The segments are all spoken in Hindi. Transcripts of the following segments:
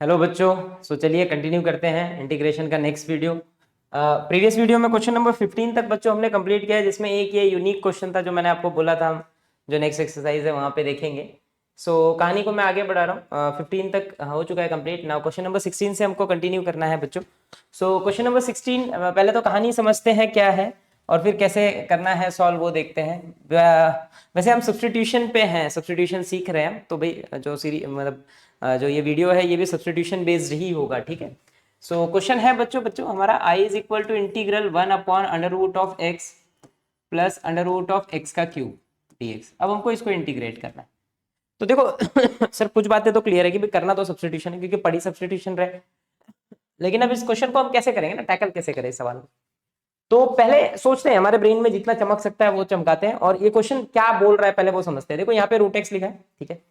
हेलो बच्चों। चलिए कंटिन्यू करते हैं इंटीग्रेशन का नेक्स्ट वीडियो। प्रीवियस वीडियो में क्वेश्चन नंबर 15 तक बच्चों हमने कंप्लीट किया है, जिसमें एक ये यूनिक क्वेश्चन था जो मैंने आपको बोला था हम जो नेक्स्ट एक्सरसाइज है वहाँ पे देखेंगे। कहानी को मैं आगे बढ़ा रहा हूँ। 15 तक हो चुका है कंप्लीट। नाउ क्वेश्चन नंबर 16 से हमको कंटिन्यू करना है बच्चों। क्वेश्चन नंबर 16 पहले तो कहानी समझते हैं क्या है और फिर कैसे करना है सॉल्व वो देखते हैं। वैसे हम सब्सटीट्यूशन पे हैं, सब्सटीट्यूशन सीख रहे हैं, तो भाई जो सीरीज मतलब जो ये वीडियो है ये भी सब्सटीट्यूशन बेस्ड ही होगा, ठीक है। क्वेश्चन है बच्चों हमारा I is equal to integral 1/√x plus √x का क्यूब dx। अब हमको इसको इंटीग्रेट करना है। तो देखो सर कुछ बातें तो क्लियर है कि भाई करना तो सब्सटीट्यूशन है क्योंकि पढ़ी सब्सटीट्यूशन रहे, लेकिन अब इस क्वेश्चन को हम कैसे करेंगे ना, टैकल कैसे करें इस सवाल को। तो पहले सोचते हैं, हमारे ब्रेन में जितना चमक सकता है वो चमकाते हैं और ये क्वेश्चन क्या बोल रहा है पहले वो समझते हैं। देखो यहाँ पे √x लिखा है, ठीक है।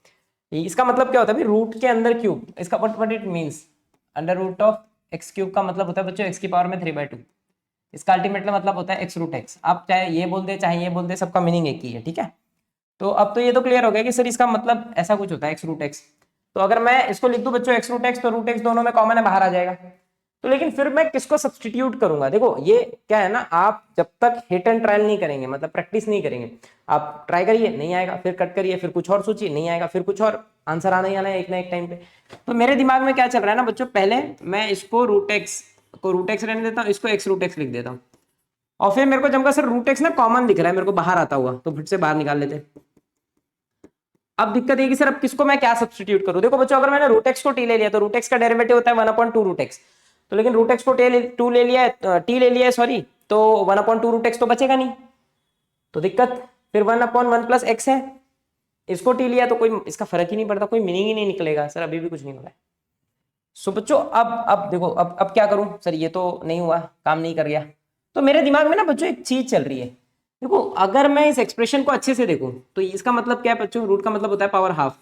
इसका मतलब क्या होता है, रूट के अंदर क्यूब, इसका व्हाट इट मींस, √x³ का मतलब होता है बच्चों x की पावर में 3/2। इसका अल्टीमेटली मतलब होता है x√x। आप चाहे ये बोल दे चाहे ये बोल दे, सबका मीनिंग एक ही है, ठीक है। तो अब तो ये तो क्लियर हो गया कि सर इसका मतलब ऐसा कुछ होता है x√x। तो अगर मैं इसको लिख दूं बच्चों x√x, तो √x दोनों में कॉमन है, बाहर आ जाएगा। तो लेकिन फिर मैं किसको सब्सटीट्यूट करूंगा। देखो ये क्या है ना, आप जब तक हिट एंड ट्रायल नहीं करेंगे, मतलब प्रैक्टिस नहीं करेंगे, आप ट्राई करिए नहीं आएगा, फिर कट करिए, फिर कुछ और सोचिए नहीं आएगा, फिर कुछ और, आंसर आना ही आना है एक ना एक टाइम पे। तो मेरे दिमाग में क्या चल रहा है ना बच्चों, पहले मैं इसको √x को √x रहने देता हूँ, इसको x√x लिख देता हूँ। और फिर मेरे को जब सर √x ना कॉमन दिख रहा है मेरे को बाहर आता हुआ, तो फिर से बाहर निकाल लेते हैं। अब दिक्कत ये कि सर अब किसको मैं क्या सब्सटीट्यूट करूं। देखो बच्चों अगर मैंने √x को t ले लिया तो √x का डेरिवेटिव होता है 1/2√x। तो लेकिन √x को टू ले लिया है, t ले लिया है सॉरी, तो 1/2√x तो बचेगा नहीं, तो दिक्कत। फिर 1/1 प्लस x है, इसको t लिया तो कोई इसका फर्क ही नहीं पड़ता, कोई मीनिंग ही नहीं निकलेगा सर, अभी भी कुछ नहीं हो रहा है। बच्चों अब देखो अब क्या करूं सर, ये तो नहीं हुआ, काम नहीं कर गया। तो मेरे दिमाग में ना बच्चों एक चीज चल रही है। देखो अगर मैं इस एक्सप्रेशन को अच्छे से देखूं तो इसका मतलब क्या है बच्चों, रूट का मतलब होता है पावर हाफ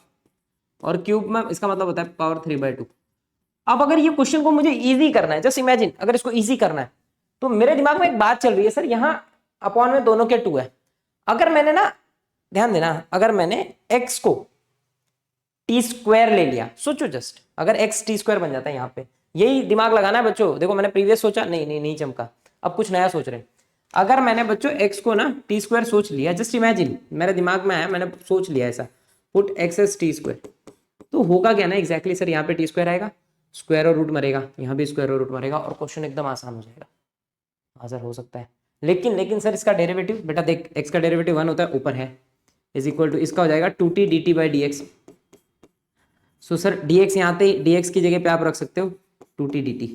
और क्यूब में इसका मतलब होता है पावर 3/2। अब अगर ये क्वेश्चन को मुझे इजी करना है, जस्ट इमेजिन अगर इसको इजी करना है, तो मेरे दिमाग में एक बात चल रही है, सर यहाँ अपॉन में दोनों के 2 है। अगर मैंने ना, ध्यान देना, अगर मैंने x को t² ले लिया, सोचो जस्ट अगर x t² बन जाता है यहाँ पे, यही दिमाग लगाना है बच्चों। देखो मैंने प्रीवियस सोचा, नहीं चमका, अब कुछ नया सोच रहे हैं। अगर मैंने बच्चों x को ना t² सोच लिया, जस्ट इमेजिन मेरे दिमाग में आया, मैंने सोच लिया ऐसा, पुट x एज t², तो होगा क्या ना एग्जैक्टली सर, यहाँ पे t² आएगा, स्क्वायर और रूट मरेगा, यहाँ भी स्क्वायर और रूट मरेगा और क्वेश्चन एकदम आसान हो जाएगा। हाँ सर हो सकता है, लेकिन सर इसका डेरिवेटिव, बेटा देख x का डेरिवेटिव 1 होता है, ऊपर है, इज इक्वल टू इसका हो जाएगा 2t dt/dx। So sir dx यहाँ पे dx की जगह पे आप रख सकते हो 2t dt,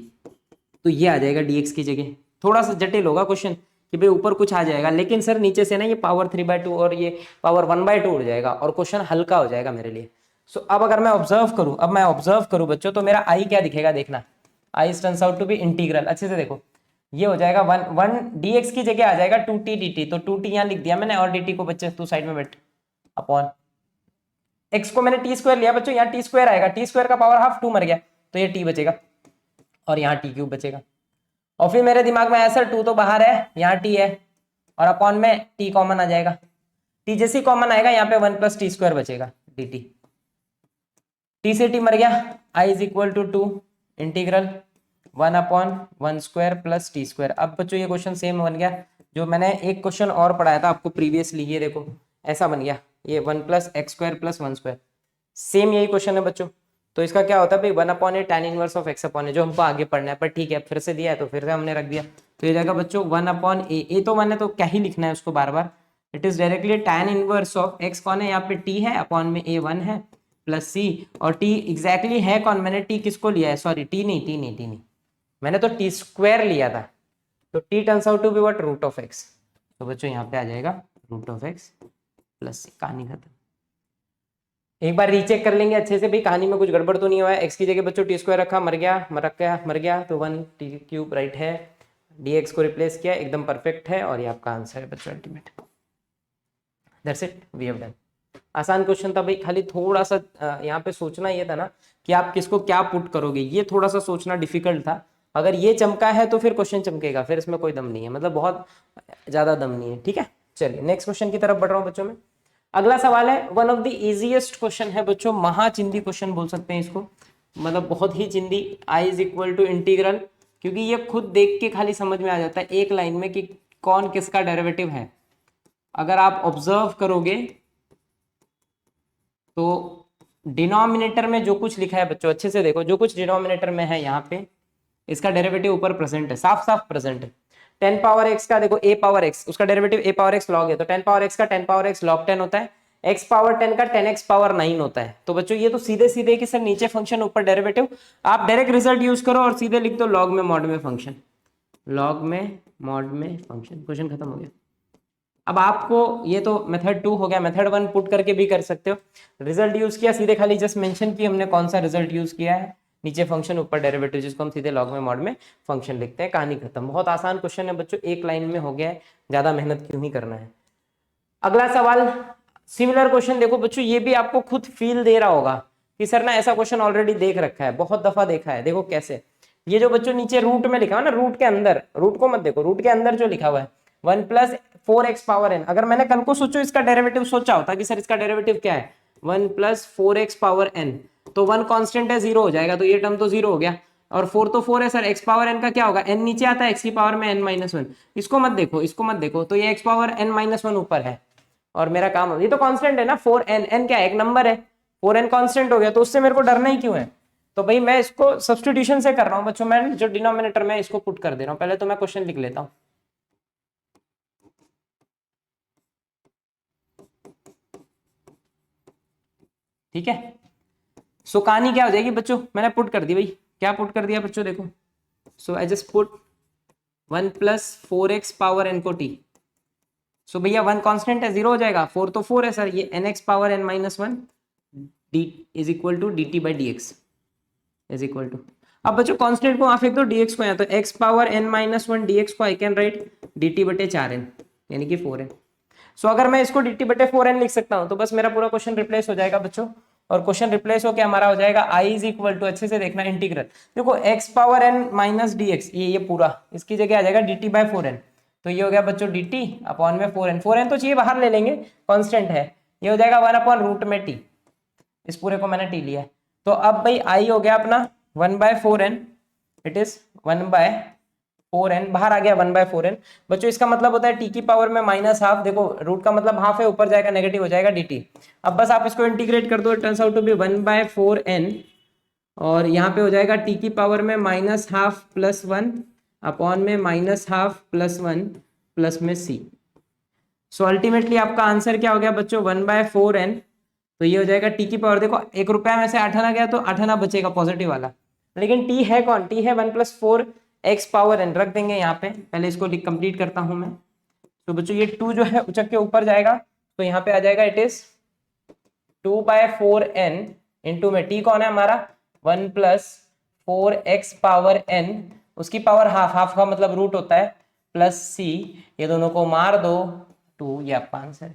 तो ये आ जाएगा dx की जगह। थोड़ा सा जटिल होगा क्वेश्चन कि भाई ऊपर कुछ आ जाएगा, लेकिन सर नीचे से ना ये पावर 3/2 और ये पावर 1/2 उड़ जाएगा और क्वेश्चन हल्का हो जाएगा मेरे लिए। अब अगर मैं ऑब्जर्व करूं, अब मैं ऑब्जर्व करूं बच्चों, तो मेरा आई क्या दिखेगा देखना, I turns out to be integral. अच्छे से देखो, ये हो जाएगा 1 dx की जगह आ जाएगा 2t dt, तो 2t यहाँ लिख दिया मैंने और dt को बच्चे तू साइड में बैठ, अपॉन x को मैंने t² लिया बच्चों, यहाँ t² आएगा, t² का पावर हाफ 2 मर गया, तो ये t बचेगा और यहाँ t³ बचेगा। और फिर मेरे दिमाग में आया सर 2 तो बाहर है, यहाँ t है और अपॉन में t कॉमन आ जाएगा, t जैसे कॉमन आएगा यहाँ पे 1 + t² बचेगा dt, t से t मर गया, i is equal to 2 integral 1/1² plus t²। अब बच्चों ये क्वेश्चन सेम बन गया जो मैंने एक क्वेश्चन और पढ़ाया था आपको प्रीवियसली, ये देखो ऐसा बन गया, ये 1 + x² + 1², सेम यही क्वेश्चन है बच्चों। तो इसका क्या होता है भाई 1/a tan inverse of x/a, जो हमको आगे पढ़ना है, पर ठीक है फिर से दिया है तो फिर से हमने रख दिया। तो ये जाएगा बच्चों 1/a, ए तो मैंने तो क्या ही लिखना है उसको बार बार, it is directly tan inverse of x कौन है, यहाँ पे t है, अपॉन में a1 है प्लस c, और t एग्जैक्टली है कौन, मैंने t किसको लिया है, सॉरी t नहीं, मैंने तो t² लिया था, तो t turns out to be what, √x। तो बच्चों यहाँ पे आ जाएगा √x प्लस c, कहानी खत्म। एक बार रीचेक कर लेंगे अच्छे से भाई कहानी में कुछ गड़बड़ तो नहीं हुआ है। x की जगह बच्चों t² रखा, मर गया तो 1t³ राइट है, dx को रिप्लेस किया, एकदम परफेक्ट है और ये आपका आंसर है बच्चों ultimate. That's it, we have done. आसान क्वेश्चन था भाई, खाली थोड़ा सा यहाँ पे सोचना ये था ना कि आप किसको क्या पुट करोगे, ये थोड़ा सा सोचना डिफिकल्ट था। अगर ये चमका है तो फिर क्वेश्चन चमकेगा, फिर इसमें कोई दम नहीं है, मतलब बहुत ज्यादा दम नहीं है, ठीक है। चलिए नेक्स्ट क्वेश्चन की तरफ बढ़ रहा हूँ बच्चों में। अगला सवाल है one of the easiest question है बच्चों, महाचिंदी क्वेश्चन बोल सकते हैं इसको। मतलब बहुत ही चिंदी, आई इज इक्वल टू इंटीग्रल, क्योंकि ये खुद देख के खाली समझ में आ जाता है एक लाइन में कि कौन किसका डेरिवेटिव है। अगर आप ऑब्जर्व करोगे तो डिनोमिनेटर में जो कुछ लिखा है बच्चों, अच्छे से देखो, जो कुछ डिनोमिनेटर में है यहाँ पे इसका डेरिवेटिव ऊपर प्रेजेंट है, साफ साफ प्रेजेंट है। 10 पावर एक्स का देखो a पावर x, उसका derivative a power x log है, तो 10 पावर x का 10 पावर x log 10 होता है, x पावर 10 का 10x पावर 9 होता है। तो बच्चों ये तो सीधे सीधे कि सर नीचे फंक्शन ऊपर डेरिवेटिव, आप डायरेक्ट रिजल्ट यूज करो और सीधे लिख दो लॉग में मॉड में फंक्शन, लॉग में मॉड में फंक्शन, क्वेश्चन खत्म हो गया। अब आपको ये तो मेथड 2 हो गया, मेथड 1 पुट करके भी कर सकते हो। रिजल्ट यूज किया सीधे, खाली जस्ट मेंशन की हमने कौन सा रिजल्ट यूज किया है, नीचे फंक्शन ऊपर डेरिवेटिव, जिसको हम सीधे लॉग में मॉड में फंक्शन लिखते हैं, कहानी खत्म। बहुत आसान क्वेश्चन है बच्चों, एक लाइन में हो गया है, ज्यादा मेहनत क्यों ही करना है। अगला सवाल सिमिलर क्वेश्चन देखो बच्चों, ये भी आपको खुद फील दे रहा होगा कि सर ना ऐसा क्वेश्चन ऑलरेडी देख रखा है, बहुत दफा देखा है। देखो कैसे, ये जो बच्चों नीचे रूट में लिखा हुआ है ना, रूट के अंदर, रूट को मत देखो, रूट के अंदर जो लिखा हुआ है 1 प्लस 4x पावर n, अगर मैंने कल को सोचो इसका डेरिवेटिव सोचा होता कि सर इसका डेरिवेटिव क्या है 1 प्लस 4x पावर n, तो 1 कांस्टेंट है 0 हो जाएगा, तो ये टर्म तो 0 हो गया, और 4 तो 4 है सर, x पावर n का क्या होगा, n नीचे आता है, x की पावर में n माइनस 1, इसको मत देखो, इसको मत देखो, तो ये x पावर n माइनस 1 ऊपर है, और मेरा काम, ये तो कांस्टेंट है ना 4n, n क्या है, एक नंबर है, 4n कांस्टेंट हो गया, तो उससे मेरे को डरना ही क्यों है। तो भाई मैं इसको सब्स्टिट्यूशन से कर रहा हूँ बच्चों, मैं जो डिनोमिनेटर में इसको पुट कर दे रहा हूँ। पहले तो मैं क्वेश्चन लिख लेता हूँ, ठीक है। सो कहानी क्या हो जाएगी बच्चों, मैंने पुट कर दी भाई, क्या पुट कर दिया बच्चों देखो, so I just put 1 plus 4x power n को t, सो भैया 1 कांस्टेंट है 0 हो जाएगा, 4 तो 4 है सर, ये nx power n minus 1 d is equal to D T by D x is equal to, अब बच्चों कांस्टेंट को वहां फेंक दो, dx को यहाँ, तो x power n minus 1 dx को आई कैन राइट dt बटे 4n यानी कि 4n। सो अगर मैं इसको dt बटे 4n लिख सकता हूं तो बस मेरा पूरा क्वेश्चन रिप्लेस हो जाएगा बच्चों, और क्वेश्चन रिप्लेस होकर हमारा हो जाएगा i इज इक्वल टू, अच्छे से देखना इंटीग्रल, देखो x power n minus dx, ये पूरा, इसकी जगह आ जाएगा dt बाय 4n, तो ये हो गया बच्चों dt अपॉन में 4n तो चाहिए बाहर ले लेंगे, कांस्टेंट है, ये हो जाएगा 1 अपॉन रूट में t, इस पूरे को मैंने t लिया है। तो अब भाई i हो गया अपना 1/4n, इट इज 1/4n, बाहर आ गया 1/4n बच्चों, इसका मतलब होता है t की पावर में माइनस हाफ, देखो रूट का मतलब हाफ है, ऊपर जाएगा नेगेटिव हो जाएगा dt। अब बस आप इसको इंटीग्रेट कर दो, it turns out to be 1/4n, और यहाँ पे हो जाएगा t की पावर में माइनस हाफ प्लस 1 अपॉन में माइनस हाफ प्लस 1 प्लस में c। सो अल्टीमेटली आपका आंसर क्या हो गया बच्चों 1/4n, तो ये हो जाएगा टी की पावर, देखो 1 रुपया में से 8 आना गया तो 8 आना बचेगा पॉजिटिव वाला, लेकिन टी है कौन, टी है 1 प्लस 4x पावर n, रख देंगे यहाँ पे, पहले इसको कंप्लीट करता हूं मैं। तो बच्चों ये 2 जो है उचक के ऊपर जाएगा, तो यहाँ पे आ जाएगा इट इज 2/4n इंटू में टी कौन है हमारा 1 प्लस 4x पावर n, उसकी पावर हाफ, हाफ का मतलब रूट होता है, प्लस c, ये दोनों को मार दो 2, ये आपका आंसर,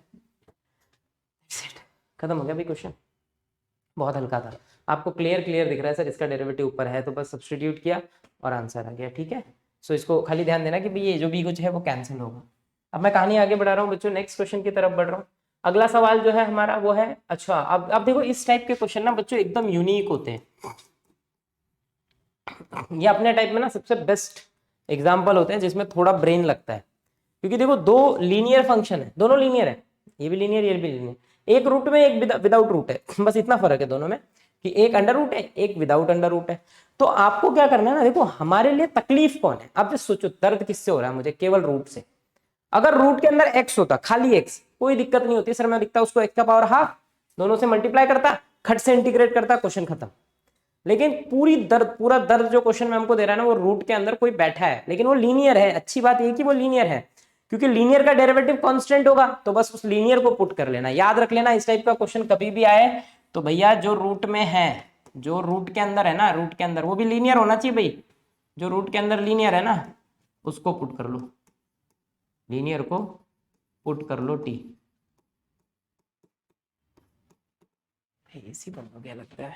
खत्म हो गया भाई क्वेश्चन, बहुत हल्का था, आपको क्लियर क्लियर दिख रहा है सर इसका डेरिवेटिव ऊपर है, तो बस सब्स्टिट्यूट किया और आंसर आ गया, ठीक है। सो इसको खाली ध्यान देना कि भाई ये जो भी कुछ है वो कैंसिल होगा। अब मैं कहानी आगे बढ़ा रहा हूँ बच्चों, नेक्स्ट क्वेश्चन की तरफ बढ़ रहा हूँ। अगला सवाल जो है हमारा वो है, अच्छा अब देखो इस टाइप के क्वेश्चन ना बच्चों एकदम यूनिक होते हैं, ये अपने टाइप में ना सबसे बेस्ट एग्जाम्पल होते हैं जिसमें थोड़ा ब्रेन लगता है, क्योंकि देखो दो लीनियर फंक्शन है, दोनों लीनियर है, ये भी लीनियर ये भी लीनियर, एक रूट में एक विदाउट रूट है, बस इतना फर्क है दोनों में कि एक अंडर रूट है एक विदाउट अंडर रूट है। तो आपको क्या करना है ना, देखो हमारे लिए तकलीफ कौन है, आप जस्ट सोचो दर्द किससे हो रहा है मुझे, केवल रूट से। अगर रूट के अंदर एक्स होता, खाली एक्स, कोई दिक्कत नहीं होती सर, मैं लिखता उसको एक्स का पावर हाफ, दोनों से मल्टीप्लाई करता, खट से इंटीग्रेट करता, क्वेश्चन खत्म। लेकिन पूरा दर्द जो क्वेश्चन में हमको दे रहा है ना, वो रूट के अंदर कोई बैठा है, लेकिन वो लीनियर है, अच्छी बात ये कि वो लीनियर है, क्योंकि लीनियर का डेरिवेटिव कांस्टेंट होगा, तो बस उस लीनियर को पुट कर लेना, याद रख लेना, इस टाइप का क्वेश्चन कभी भी आए तो भैया जो रूट में है, जो रूट के अंदर है ना, रूट के अंदर वो भी लीनियर होना चाहिए भाई, जो रूट के अंदर लीनियर है ना उसको पुट कर लो, लीनियर को पुट कर लो टी। एसी बंद हो गया लगता है,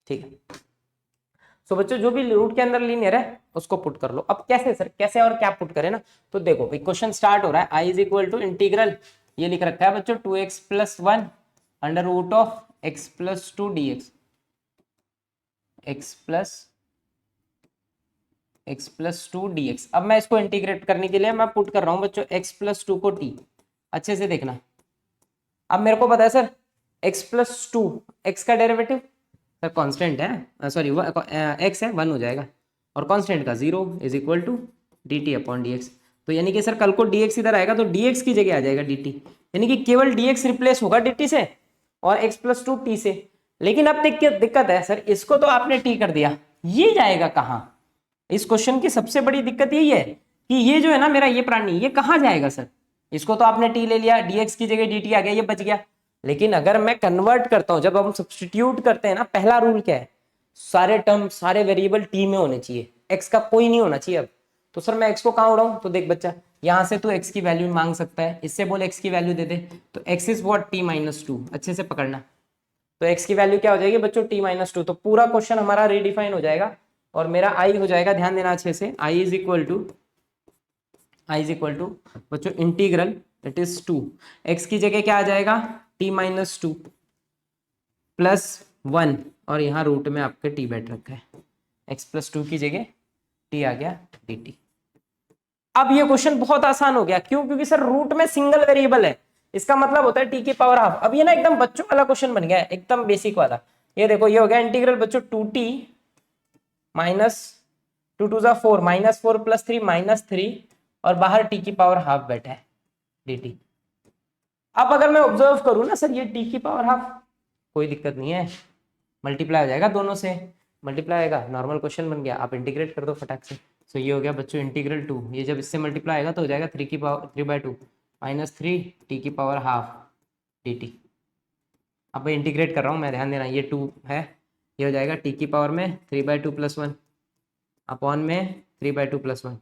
ठीक है। सो बच्चों जो भी रूट के अंदर लीनियर है उसको पुट कर लो। अब कैसे सर, कैसे और क्या पुट करें ना, तो देखो भाई क्वेश्चन स्टार्ट हो रहा है, I is equal to integral, ये लिख रखा है बच्चों 2x प्लस 1 under root of x plus 2 d x plus 2 d x. अब मैं इसको इंटीग्रेट करने के लिए मैं पुट कर रहा हूँ बच्चों x प्लस 2 को t, अच्छे से देखना। अब मेरे को पता है सर x प्लस 2, x का डेरिवेटिव सर कांस्टेंट है, सॉरी x है 1 हो जाएगा, और कांस्टेंट का 0 is equal to D t upon d x. तो यानी कि सर कल को dx इधर आएगा तो dx की जगह आ जाएगा dt, यानी कि केवल dx रिप्लेस होगा dt से और x प्लस 2 t से। लेकिन अब दिक्कत है सर, इसको तो आपने t कर दिया, ये जाएगा कहाँ? इस क्वेश्चन की सबसे बड़ी दिक्कत यही है कि ये जो है ना मेरा ये प्राणी, ये कहाँ जाएगा सर? इसको तो आपने t ले लिया, dx की जगह dt आ गया, ये बच गया। लेकिन अगर मैं कन्वर्ट करता हूं, जब हम सब्स्टिट्यूट करते हैं ना, पहला रूल क्या है, सारे टर्म सारे वेरिएबल t में होने चाहिए, x का कोई नहीं होना चाहिए। अब तो सर मैं x को कहाँ उड़ाऊं? तो देख बच्चा, यहां से तू x की वैल्यू मांग सकता है, इससे बोल x की वैल्यू दे दे, तो x is what t minus 2, अच्छे से पकड़ना। तो x की वैल्यू क्या हो जाएगी बच्चों? t minus 2। तो पूरा क्वेश्चन हमारा रीडिफाइन हो जाएगा और मेरा i हो जाएगा, ध्यान देना अच्छे से, i इज इक्वल टू बच्चों इंटीग्रल इट इज 2, x की जगह क्या आ जाएगा? t माइनस 2 प्लस 1, और यहाँ रूट में आपके t बैठ रखा है, x प्लस 2 की जगह t आ गया dt। अब ये क्वेश्चन बहुत आसान हो गया, क्यों? क्योंकि सर रूट में सिंगल वेरिएबल है, इसका मतलब होता है t की पावर हाफ। अब ये ना एकदम बच्चों वाला क्वेश्चन बन गया है, एकदम बेसिक वाला। ये देखो, ये हो गया इंटीग्रल बच्चों 2t minus 2 2 4 minus 4 plus 3 minus 3, और बाहर t की पावर हाफ बैठा है dt। अब अगर मैं ऑब्जर्व करूं ना सर, ये t की पावर हाफ, कोई दिक्कत नहीं है, मल्टीप्लाई हो जाएगा दोनों से, मल्टीप्लाई आएगा, नॉर्मल क्वेश्चन बन गया, आप इंटीग्रेट कर दो फटाक से। सो ये हो गया बच्चों इंटीग्रल 2, ये जब इससे मल्टीप्लाई आएगा तो हो जाएगा 3/2 माइनस 3 t की पावर हाफ dt। अब मैं इंटीग्रेट कर रहा हूँ मैं, ध्यान देना, ये 2 है, ये हो जाएगा t की पावर में 3/2 प्लस 1 अपॉन में 3/2 प्लस 1।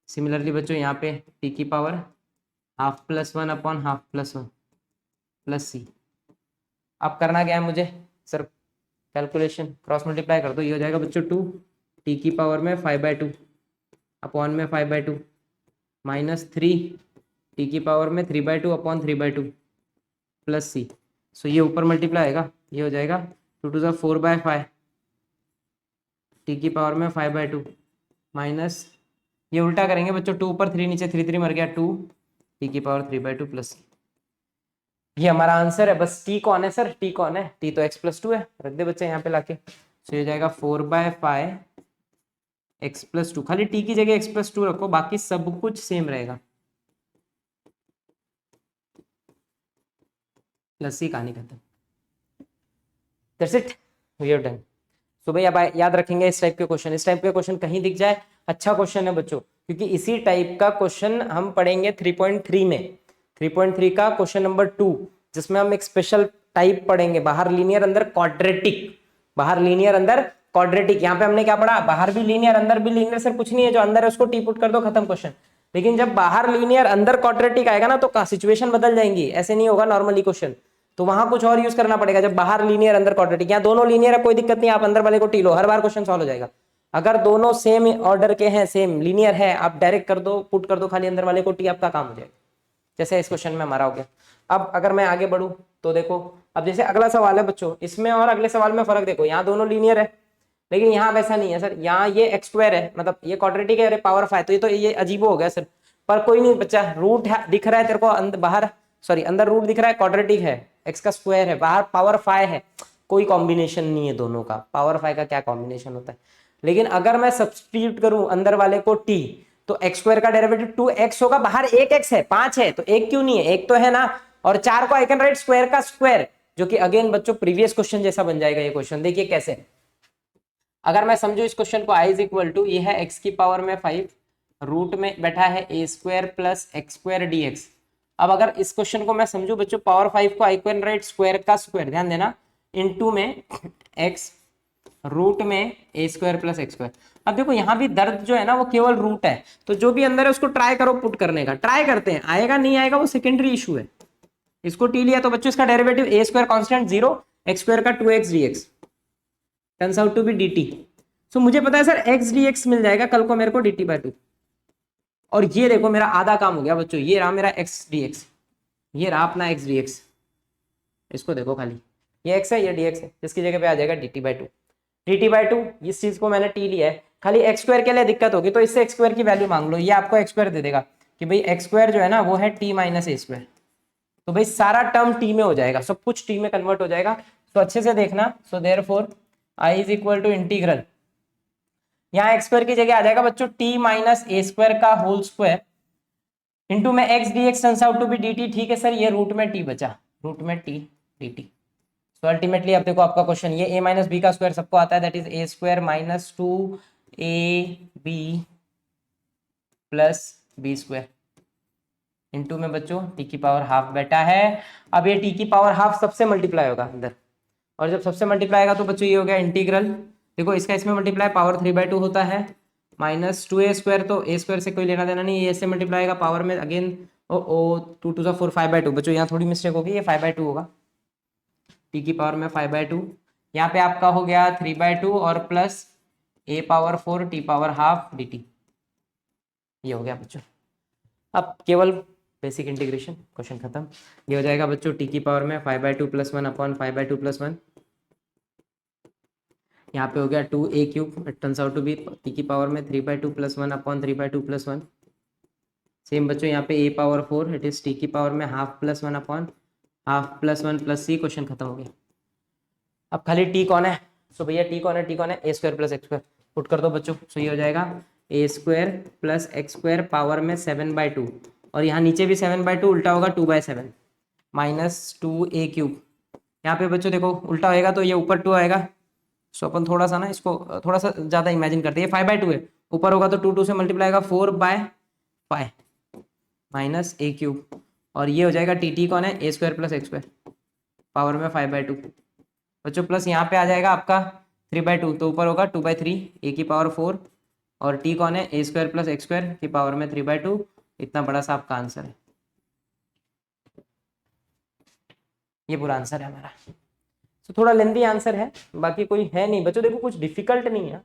सिमिलरली बच्चों यहाँ पे t की power half plus 1 upon half plus 1 plus c। अब करना क्या है मुझे सर? कैलकुलेशन, क्रॉस मल्टीप्लाई कर दो, ये हो जाएगा बच्चों 2 t की पावर में 5/2 अपॉन में 5/2 माइनस 3 t की पावर में 3/2 अपॉन 3/2 प्लस c। सो ये ऊपर मल्टीप्लाई आएगा, ये हो जाएगा 2 2 4/5 t की पावर में 5/2 माइनस, ये उल्टा करेंगे बच्चों, 2 ऊपर 3 नीचे, 3 3 मर गया, 2 t की पावर 3/2 प्लस c। ये हमारा आंसर है। बस t कौन है सर? t कौन है? t तो x प्लस 2 है, रख दे बच्चे यहाँ पे लाके। तो ये जाएगा 4/5 x प्लस 2, खाली t की जगह x प्लस 2 रखो, बाकी सब कुछ सेम रहेगा, प्लस c कहानी खत्म। That's it, we are done. तो भाई अब याद रखेंगे इस टाइप के क्वेश्चन, इस टाइप के क्वेश्चन कहीं दिख जाए अच्छा क्वेश्चन है बच्चों, क्योंकि इसी टाइप का क्वेश्चन हम पढ़ेंगे 3.3 में, 3.3 का क्वेश्चन नंबर 2, जिसमें हम एक स्पेशल टाइप पढ़ेंगे, बाहर लीनियर अंदर क्वाड्रेटिक, बाहर लीनियर अंदर क्वाड्रेटिक। यहाँ पे हमने क्या पढ़ा? बाहर भी लीनियर अंदर भी लीनियर, सर कुछ नहीं है, जो अंदर है उसको टी पुट कर दो, खत्म क्वेश्चन। लेकिन जब बाहर लीनियर अंदर क्वाड्रेटिक आएगा ना तो सिचुएशन बदल जाएंगी, ऐसे नहीं होगा नॉर्मली क्वेश्चन, तो वहां कुछ और यूज करना पड़ेगा। जब बाहर लीनियर अंदर क्वाड्रेटिक, यहाँ दोनों लीनियर है कोई दिक्कत नहीं, आप अंदर वाले को टी लो, हर बार क्वेश्चन सॉल्व हो जाएगा। अगर दोनों सेम ऑर्डर के हैं, सेम लीनियर है, आप डायरेक्ट कर दो, पुट कर दो खाली अंदर वाले को टी, आपका काम हो जाएगा, जैसे इस क्वेश्चन में हमारा हो गया। अब अगर मैं आगे बढ़ूं तो देखो, अब जैसे अगला सवाल है बच्चों, इसमें और अगले सवाल में फर्क देखो, यहाँ दोनों लीनियर है, लेकिन यहाँ वैसा नहीं है सर, यहाँ ये एक्स स्क्वायर है, मतलब ये क्वाड्रेटिक है, पावर 5, तो ये अजीब हो गया सर। पर कोई नहीं बच्चा, रूट दिख रहा है तेरे को, बाहर सॉरी अंदर रूट दिख रहा है, क्वाड्रेटिक है, एक्स का स्क्वायर है, बाहर पावर 5 है, कोई कॉम्बिनेशन नहीं है दोनों का, पावर 5 का क्या कॉम्बिनेशन होता है। लेकिन अगर मैं सब्स्टिट्यूट करूं अंदर वाले को t, तो एक्स स्क्वायर का डेरिवेटिव 2x होगा, बाहर एक x है, 5 है, तो एक क्यों नहीं है, एक तो है ना, और 4 को आई कैन राइट स्क्वायर का स्क्वायर, जो कि अगेन बच्चों प्रीवियस क्वेश्चन जैसा बन जाएगा ये क्वेश्चन। देखिए कैसे, अगर मैं समझू इस क्वेश्चन को, i इज इक्वल टू, ये है x की पावर में 5, रूट में बैठा है a square plus x square D x. अब अगर इस क्वेश्चन को मैं समझू बच्चों, पावर 5 को आई कैन राइट स्क्वायर का स्क्वायर, ध्यान देना, इनटू में x, रूट में a square plus x square. अब देखो यहाँ भी दर्द जो है ना वो केवल रूट है, तो जो भी अंदर है उसको ट्राई करो पुट करने का, ट्राई करते हैं, आएगा नहीं आएगा वो सेकेंडरी इशू है। इसको टी लिया तो बच्चों इसका derivative a square constant 0, x square का 2x dx turns out to be dt। So मुझे पता है सर एक्स डी एक्स मिल जाएगा कल को मेरे को dt बाय 2। और ये देखो मेरा आधा काम हो गया बच्चों, ये रहा मेरा एक्स डी एक्स, ये रहा अपना एक्स डी एक्स। इसको देखो खाली, ये एक्स है ये डी एक्स है, जिसकी जगह पे आ जाएगा dt बाय 2। dt बाय 2 इस चीज को मैंने t लिया है, खाली एक्स स्क्वायर के लिए दिक्कत होगी तो इससे एक्स स्क्वायर की वैल्यू मांग लो, ये आपको एक्स स्क्वायर दे देगा कि भाई एक्स स्क्वायर जो है ना वो है t माइनस ए स्क्वायर। तो भाई सारा टर्म t में हो जाएगा, सब कुछ t में कन्वर्ट हो जाएगा। तो अच्छे से देखना, so therefore i is equal to integral, यहाँ एक्स स्क्वायर की जगह आ जाएगा बच्चों t माइनस ए स्क्वायर का होल स्क्वायर इंटू में x d x turns out to be D t. ठीक है सर, ये रूट में t बचा, रूट में t dt। तो अल्टीमेटली अब देखो आपका क्वेश्चन, ये a माइनस बी का स्क्वायर सबको आता है, that is a square minus 2ab plus b square into में बच्चों t की पावर हाफ बेटा है। अब ये t की पावर हाफ सबसे मल्टीप्लाई होगा अंदर, और जब सबसे मल्टीप्लाई होगा तो बच्चों ये हो गया इंटीग्रल, देखो इसका इसमें मल्टीप्लाई पावर 3/2 होता है, माइनस 2a स्क्वायर, तो a स्क्वायर से कोई लेना देना नहीं, ये से मल्टीप्लाई होगा पावर में अगेन ओ 2 टू 4 5/2 बच्चों, यहाँ थोड़ी मिस्टेक होगी, ये 5/2 होगा, t की पावर में 5/2, यहाँ पे आपका हो गया 3/2 और plus a power 4 t power half dt, ये हो गया बच्चों। अब केवल बेसिक इंटीग्रेशन, क्वेश्चन खत्म। ये हो जाएगा बच्चों t की पावर में 5/2 प्लस 1 अपॉन 5/2 प्लस 1, यहाँ पे हो गया 2a cube, it turns out to be t की पावर में 3/2 प्लस 1 अपॉन 3/2 प्लस 1। सेम बच्चों यहाँ पे a power 4, it is t की पावर में half plus 1 upon half plus 1 plus c। Question खत्म हो गया। अब खाली t कौन है, सो भैया t कौन है, t कौन है, a square plus x square, put कर दो बच्चों। सो ये हो जाएगा a square plus x square power में 7/2, और यहाँ नीचे भी 7/2 उल्टा होगा 2/7 माइनस 2a क्यूब। यहाँ पे बच्चों देखो उल्टा होएगा तो ये ऊपर 2 आएगा, सो अपन थोड़ा सा ना इसको थोड़ा सा ज़्यादा इमेजिन करते हैं, ये 5/2 है, ऊपर होगा तो 2 से मल्टीप्लाई होगा 4/5 माइनस a क्यूब, और ये हो जाएगा टी कौन है, a square plus x square power में 5/2 बच्चों, प्लस यहाँ पे आ जाएगा आपका 3/2, तो ऊपर होगा 2/3 a की पावर 4, और t कौन है, a square plus x square की पावर में 3/2। इतना बड़ा सा आपका आंसर है, ये पूरा आंसर है हमारा। तो थोड़ा लेंदी आंसर है, बाकी कोई है नहीं बच्चों, देखो कुछ डिफिकल्ट नहीं है,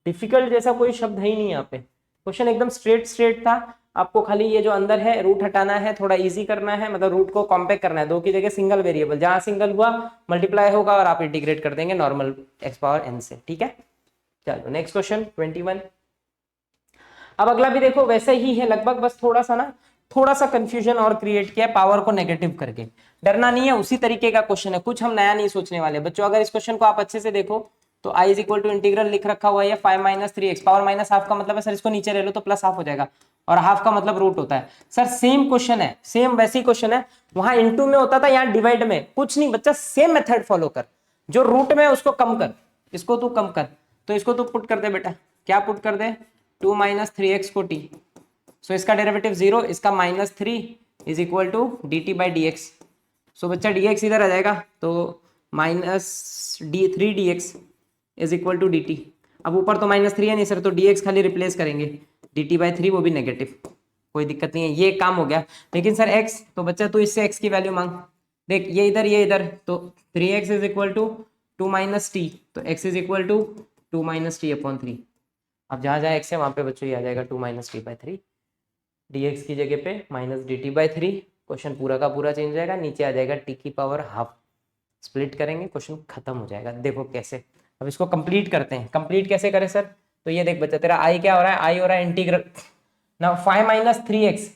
डिफिकल्ट जैसा कोई शब्द है ही नहीं यहाँ पे, क्वेश्चन एकदम स्ट्रेट था। आपको खाली ये जो अंदर है रूट हटाना है, थोड़ा इजी करना है, मतलब रूट को कॉम्पैक्ट करना है, 2 की जगह सिंगल वेरिएबल, जहां सिंगल हुआ मल्टीप्लाई होगा और आप इंटीग्रेट कर देंगे नॉर्मल एक्स पावर n से। ठीक है, चलो नेक्स्ट क्वेश्चन 21। अब अगला भी देखो वैसे ही है लगभग, बस थोड़ा सा कंफ्यूजन और क्रिएट किया पावर को नेगेटिव करके। डरना नहीं है, उसी तरीके का क्वेश्चन है, कुछ हम नया नहीं सोचने वाले बच्चों। अगर इस क्वेश्चन को आप अच्छे से देखो तो i is equal to integral लिख रखा हुआ है 5 minus 3x, power minus half का मतलब है सर इसको नीचे ले लो तो प्लस हाफ हो जाएगा, और हाफ का मतलब रूट होता है। सर सेम क्वेश्चन है, सेम वैसी क्वेश्चन है, वहां इनटू में होता था, यहाँ डिवाइड में। कुछ नहीं बच्चा, सेम मेथड फॉलो कर, जो रूट में है उसको कम कर, इसको तू कम कर, तो इसको तू पुट कर दे बेटा, क्या पुट कर दे, 2 माइनस 3x को t, सो इसका डेरिवेटिव 0, इसका minus 3 is equal to dt by D X. So बच्चा dx इधर आ जाएगा तो minus 3 dx is equal to dt। अब ऊपर तो माइनस 3 है नहीं सर, तो dx खाली रिप्लेस करेंगे, dt बाई 3 वो भी नेगेटिव, कोई दिक्कत नहीं है, ये काम हो गया। लेकिन सर x, तो बच्चा तू इससे x की वैल्यू मांग, देख ये इधर, तो 3x is equal to 2 minus t, तो x is equal to 2 minus t upon 3। अब जहाँ जहाँ x है वहाँ पे बच्चों ये आ जाएगा 2 माइनस टी बाई 3, dx की जगह पे माइनस dt बाई 3, क्वेश्चन पूरा का पूरा चेंज हो जाएगा, नीचे आ जाएगा t की पावर हाफ, स्प्लिट करेंगे क्वेश्चन खत्म हो जाएगा। देखो कैसे, अब इसको कंप्लीट करते हैं। कंप्लीट कैसे करें सर, तो ये देख बच्चा तेरा i क्या हो रहा है, i हो रहा है इंटीग्रल ना 5 माइनस 3x,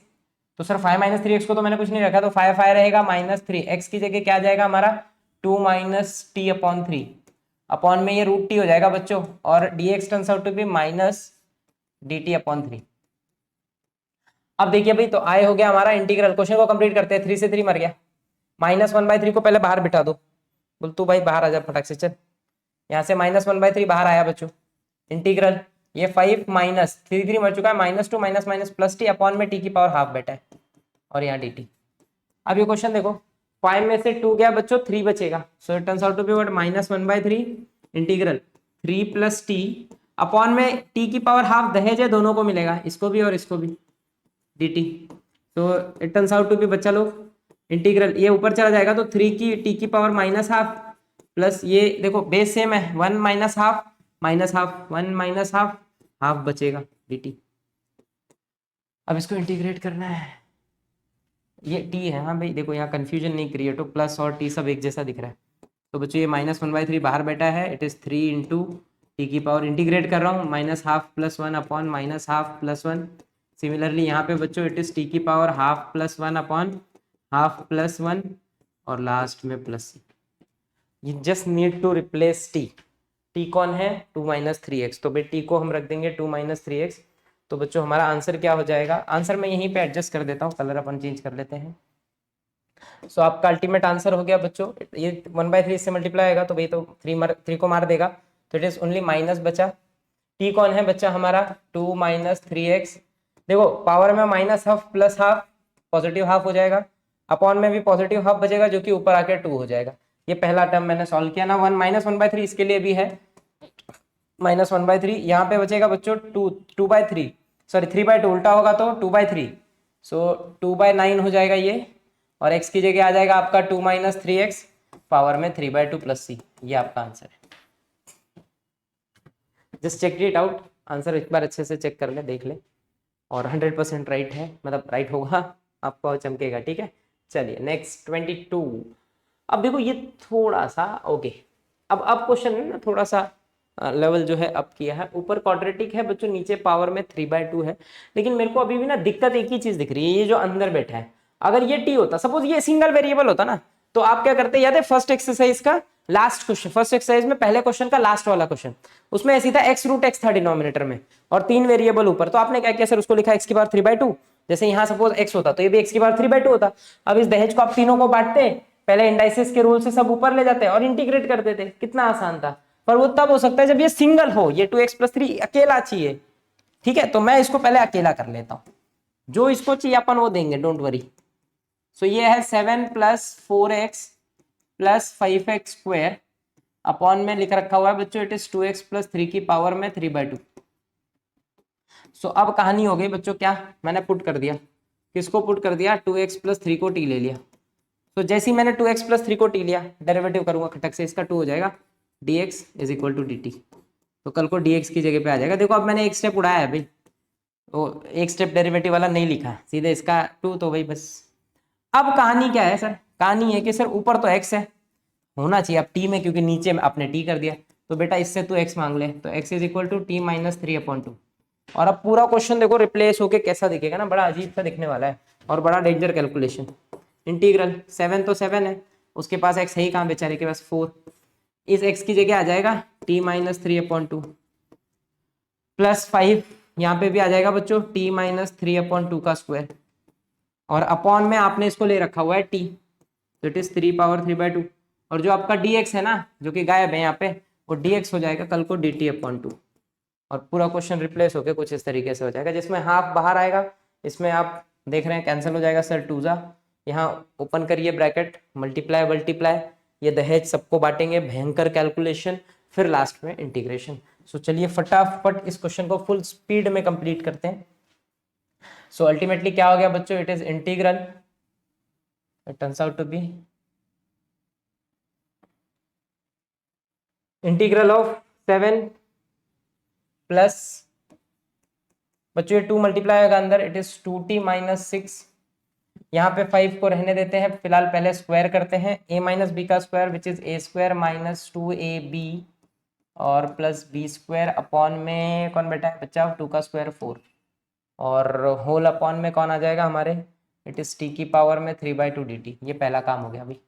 तो सर 5 माइनस 3x को तो मैंने कुछ नहीं रखा, तो 5 रहेगा माइनस 3, x की जगह क्या आ जाएगा हमारा 2 माइनस टी अपॉन 3, अपॉन में ये रूट टी हो जाएगा बच्चों, और dx turns out to be minus dt upon 3। अब देखिए भाई, तो i हो गया हमारा इंटीग्रल, क्वेश्चन को कंप्लीट करते हैं, 3 से 3 मर गया, माइनस 1/3 को पहले बाहर बिठा दो, बोल तू भाई बाहर आ जा फटाक से, चल यहाँ से माइनस 1/3 बाहर आया बच्चों, इंटीग्रल ये 5 माइनस 3 मर चुका है, minus 2 minus minus plus t upon में टी की पावर हाफ बेटा है, और यहाँ dt। अब ये क्वेश्चन देखो, 5 में से 2 गया बच्चों, 3 बचेगा, so it turns out to be what minus 1/3 integral 3 plus t upon में टी की पावर हाफ दहेज है, दोनों को मिलेगा, इसको भी और इसको भी, dt। तो it turns out to be बच्चा लोग इंटीग्रल, ये ऊपर चला जाएगा तो 3 की टी की पावर माइनस हाफ, प्लस ये देखो बेस सेम है 1 minus half minus half, 1 minus half, half बचेगा dt। अब इसको इंटीग्रेट करना है, ये t है, हाँ भाई देखो यहाँ कंफ्यूजन नहीं क्रिएट हो, प्लस और t सब एक जैसा दिख रहा है। तो बच्चों ये -1/3 बाहर बैठा है, इट इज 3 इंटू टी की पावर, इंटीग्रेट कर रहा हूँ, minus half plus 1 upon minus half plus 1। Similarly यहाँ पे बच्चों इट इज टी की power half plus 1 upon half plus 1 और लास्ट में plus c। You just need to replace t। t कौन है, 2 माइनस 3x, तो भाई t को हम रख देंगे 2 माइनस 3x। तो बच्चों हमारा आंसर क्या हो जाएगा, आंसर मैं यहीं पे एडजस्ट कर देता हूँ, कलर अपन चेंज कर लेते हैं। सो आपका अल्टीमेट आंसर हो गया बच्चों, ये 1/3 से मल्टीप्लाई आएगा तो भाई तो 3 को मार देगा, तो इट इज ओनली माइनस बचा। t कौन है बच्चा हमारा, 2 माइनस 3x। देखो पावर में minus half plus half, positive half हो जाएगा, अपॉन में भी पॉजिटिव हाफ बचेगा जो कि ऊपर आके 2 हो जाएगा। ये पहला टर्म मैंने सॉल्व किया ना, 1 माइनस 1/3 इसके लिए भी है -1/3। यहाँ पे बचेगा बच्चों 2/3, सॉरी 3/2, उल्टा होगा तो 2/3, सो 2/9 हो जाएगा ये, और x की जगह आ जाएगा आपका 2 माइनस 3x, पावर में 3/2 प्लस c। ये आपका आंसर है। Just check it out, answer एक बार अच्छे से चेक कर ले, देख ले, और 100% राइट है, मतलब राइट होगा, आपको चमकेगा, ठीक है। चलिए नेक्स्ट 22। अब देखो ये थोड़ा सा ओके, अब क्वेश्चन है ना थोड़ा सा लेवल जो है अप किया है, ऊपर क्वाड्रेटिक है बच्चों, नीचे पावर में 3/2 है, लेकिन मेरे को अभी भी ना दिक्कत एक ही चीज दिख रही है, ये जो अंदर बैठा है, अगर ये t होता, सपोज ये सिंगल वेरिएबल होता ना, तो आप क्या करते, याद है फर्स्ट एक्सरसाइज का लास्ट क्वेश्चन, फर्स्ट एक्सरसाइज में पहले क्वेश्चन का लास्ट वाला क्वेश्चन, उसमें ऐसी था x√x था डिनोमिनेटर में और 3 वेरिएबल ऊपर, तो आपने क्या किया सर, उसको लिखा x की पावर 3/2। जैसे यहाँ सपोज x होता तो ये भी x की पावर 3/2 होता। अब इस दहेज को आप तीनों को बांटते, पहले इंडाइसिस के रूल से सब ऊपर ले जाते और इंटीग्रेट कर देते, कितना आसान था। पर वो तब हो सकता है जब ये सिंगल हो, ये 2x+3 अकेला चाहिए, ठीक है, तो मैं इसको पहले अकेला कर लेता हूं, जो इसको चाहिए अपन वो देंगे, डोंट वरी। सो ये है 7 + 4x + 5x² अपॉन में लिख रखा हुआ है बच्चों, इट इज 2x+3 की पावर में 3/2। सो अब कहानी हो गई बच्चों, क्या मैंने पुट कर दिया, किसको पुट कर दिया, 2x+3 को t ले लिया। तो जैसे ही मैंने 2x+3 को t लिया, डेरिवेटिव करूंगा खटक से, इसका 2 हो जाएगा, dx = dt। तो कल को dx की जगह पे आ जाएगा। देखो अब मैंने एक स्टेप उड़ाया है भाई, वो एक स्टेप डेरिवेटिव वाला नहीं लिखा, सीधे इसका 2, तो भाई बस। अब कहानी क्या है सर, कहानी है कि सर ऊपर तो x है, होना चाहिए अब t में, क्योंकि नीचे में आपने t कर दिया, तो बेटा इससे तू x मांग ले, तो x = t - 3/2। और अब पूरा क्वेश्चन देखो रिप्लेस होके कैसा दिखेगा ना, बड़ा अजीब सा दिखने वाला है और बड़ा डेंजर कैलकुलेशन। इंटीग्रल 7 तो 7 है, उसके पास x है ही कहाँ, बेचारे के पास 4, इस x की जगह आ जाएगा t - 3/2 प्लस 5, यहाँ पे भी आ जाएगा बच्चों t - 3/2 का स्क्वायर, और अपॉन में आपने इसको ले रखा हुआ है t, तो इट इज 3/3/2, और जो आपका dx है ना, जो कि गायब है यहाँ पे, वो dx हो जाएगा कल को dt/2। और पूरा क्वेश्चन रिप्लेस होकर कुछ इस तरीके से हो जाएगा, जिसमें हाफ बाहर आएगा, इसमें आप देख रहे हैं कैंसिल हो जाएगा सर, 2 जा, यहाँ ओपन करिए ब्रैकेट, मल्टीप्लाई मल्टीप्लाई, ये दहेज सबको बांटेंगे, भयंकर कैलकुलेशन, फिर लास्ट में इंटीग्रेशन। सो चलिए फटाफट इस क्वेश्चन को फुल स्पीड में कंप्लीट करते हैं। सो अल्टीमेटली क्या हो गया बच्चों, it is integral, it turns out to be integral of 7 plus बच्चों ये 2 मल्टीप्लाई होगा अंदर, इट इज 2t - 6, यहाँ पे 5 को रहने देते हैं फिलहाल, पहले स्क्वायर करते हैं, a - b का square which is a² - 2ab और प्लस b² अपॉन में कौन बैठा है बच्चा, 2 का स्क्वायर 4, और होल अपॉन में कौन आ जाएगा हमारे, इट इज t की पावर में 3/2 dt। ये पहला काम हो गया अभी,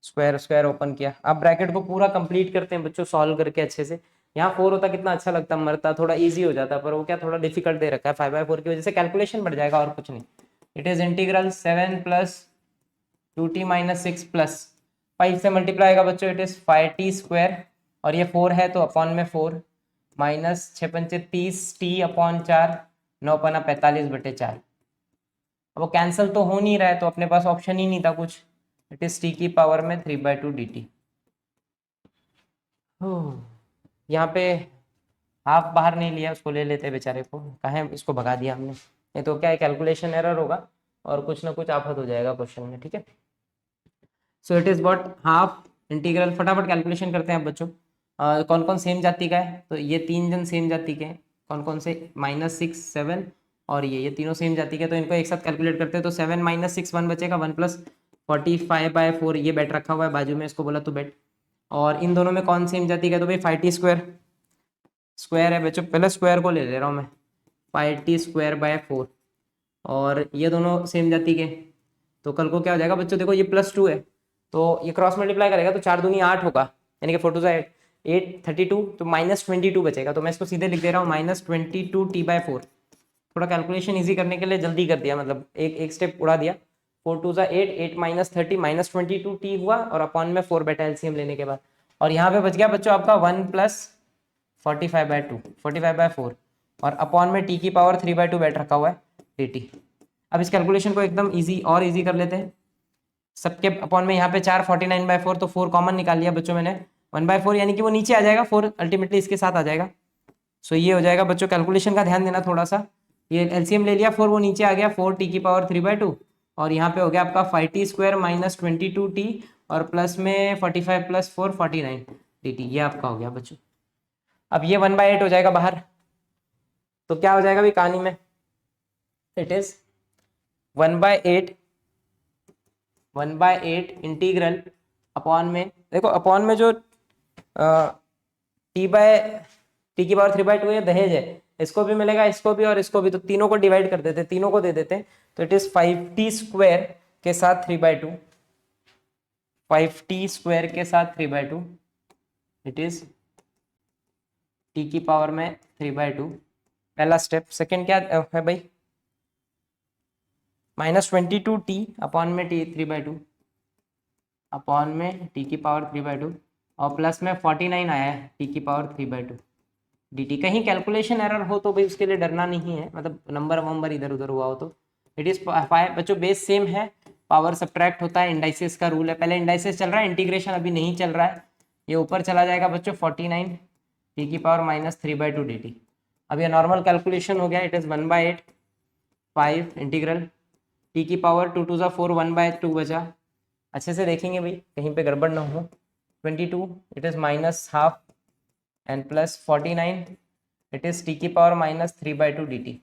स्क्वायर स्क्वायर ओपन किया। अब ब्रैकेट को पूरा कंप्लीट करते हैं बच्चों सॉल्व करके अच्छे से। यहाँ 4 होता कितना अच्छा लगता, मरता थोड़ा इजी हो जाता, पर वो क्या थोड़ा डिफिकल्ट दे रखा है, 5/4 की वजह से कैलकुलेशन बढ़ जाएगा और कुछ नहीं। It is integral 7 + 2t - 6 plus 5 से मल्टीप्लाई आएगा बच्चों, इट इज 5t², और ये 4 है तो अपॉन में 4 माइनस 6×5 = 30t/4, 9×5 = 45/4। अब वो कैंसिल तो हो नहीं रहा है, तो अपने पास ऑप्शन ही नहीं था कुछ, इट इज t की पावर में 3/2 dt। यहाँ पे हाफ बाहर नहीं लिया, उसको ले लेते बेचारे को, कहें इसको भगा दिया हमने, नहीं तो क्या है कैलकुलेशन एरर होगा और कुछ ना कुछ आफत हो जाएगा क्वेश्चन में, ठीक है। So it is what half integral, फटाफट कैलकुलेशन करते हैं बच्चों। कौन कौन सेम जाति का है, तो ये 3 जन सेम जाति के हैं। कौन कौन से, -6, 7 और ये तीनों सेम जाति के, तो इनको एक साथ कैलकुलेट करते हैं। तो 7 - 6 1 बचेगा, 1 + 45/4 ये बेट रखा हुआ है बाजू में, इसको बोला तो बेट। और इन दोनों में कौन सेम जाति का, तो भाई 5t स्क्वायर है बच्चों, पहले स्क्वायर को ले रहा हूँ मैं, 5t²/4। और ये दोनों सेम जाति के, तो कल को क्या हो जाएगा बच्चों, देखो ये +2 है तो ये क्रॉस मल्टीप्लाई करेगा तो 4 दूनी 8 होगा, यानी कि 4 2 8, 8 32, तो -22 बचेगा। तो मैं इसको सीधे लिख दे रहा हूँ -22t/4। थोड़ा कैलकुलेशन इजी करने के लिए जल्दी कर दिया, मतलब एक स्टेप उड़ा दिया। 4 2 8, 8 - 30 -22t हुआ, और अपॉन में 4 बेटा एलसीएम लेने के बाद। और यहाँ पे बच गया बच्चों आपका 1 + 45/2, 45/4, और अपॉन में t की पावर 3/2 बैठ रखा हुआ है dt। अब इस कैलकुलेशन को एकदम इजी और इजी कर लेते हैं। सबके अपॉन में यहाँ पे 4 49/4, तो 4 कॉमन निकाल लिया बच्चों मैंने, 1/4 यानी कि वो नीचे आ जाएगा, 4 अल्टीमेटली इसके साथ आ जाएगा। सो ये हो जाएगा बच्चों, कैलकुलेशन का ध्यान देना थोड़ा सा। ये एलसीएम ले लिया, 4 वो नीचे आ गया, 4t की पावर 3/2, और यहाँ पे हो गया आपका 5t² - 22t, और प्लस में 45 + 4 49 dt, ये आपका हो गया बच्चों। अब ये 1/8 हो जाएगा बाहर, तो क्या हो जाएगा भाई कहानी में, इट इज 1/8 इंटीग्रल अपॉन में, देखो अपॉन में जो टी की पावर 3/2 ये दहेज है, इसको भी मिलेगा, इसको भी और इसको भी, तो तीनों को डिवाइड कर देते, तीनों को दे देते हैं। तो इट इज 5t² के साथ 3/2, 5t² के साथ 3/2, इट इज टी की पावर में 3/2, पहला स्टेप। सेकेंड क्या है भाई, -22t अपॉन में t 3/2, अपॉन में टी की पावर 3/2, और प्लस में 49 आया है टी की पावर 3/2 dt। कहीं कैलकुलेशन एरर हो तो भाई उसके लिए डरना नहीं है, मतलब नंबर वंबर इधर उधर हुआ हो तो। इट इज 5 बच्चों, बेस सेम है, पावर सब्ट्रैक्ट होता है, इंडाइसिस का रूल है। पहले इंडाइसिस चल रहा है, इंटीग्रेशन अभी नहीं चल रहा है, ये ऊपर चला जाएगा बच्चों 49 टी की पावर -3/2 dt। अब ये नॉर्मल कैलकुलेशन हो गया, इट इज 1/8 5 इंटीग्रल टी की पावर 2 2 4 1/2 बचा। अच्छे से देखेंगे भाई कहीं पे गड़बड़ ना हो। 22 it is -12 and plus 49 it is t की पावर -3/2 dt।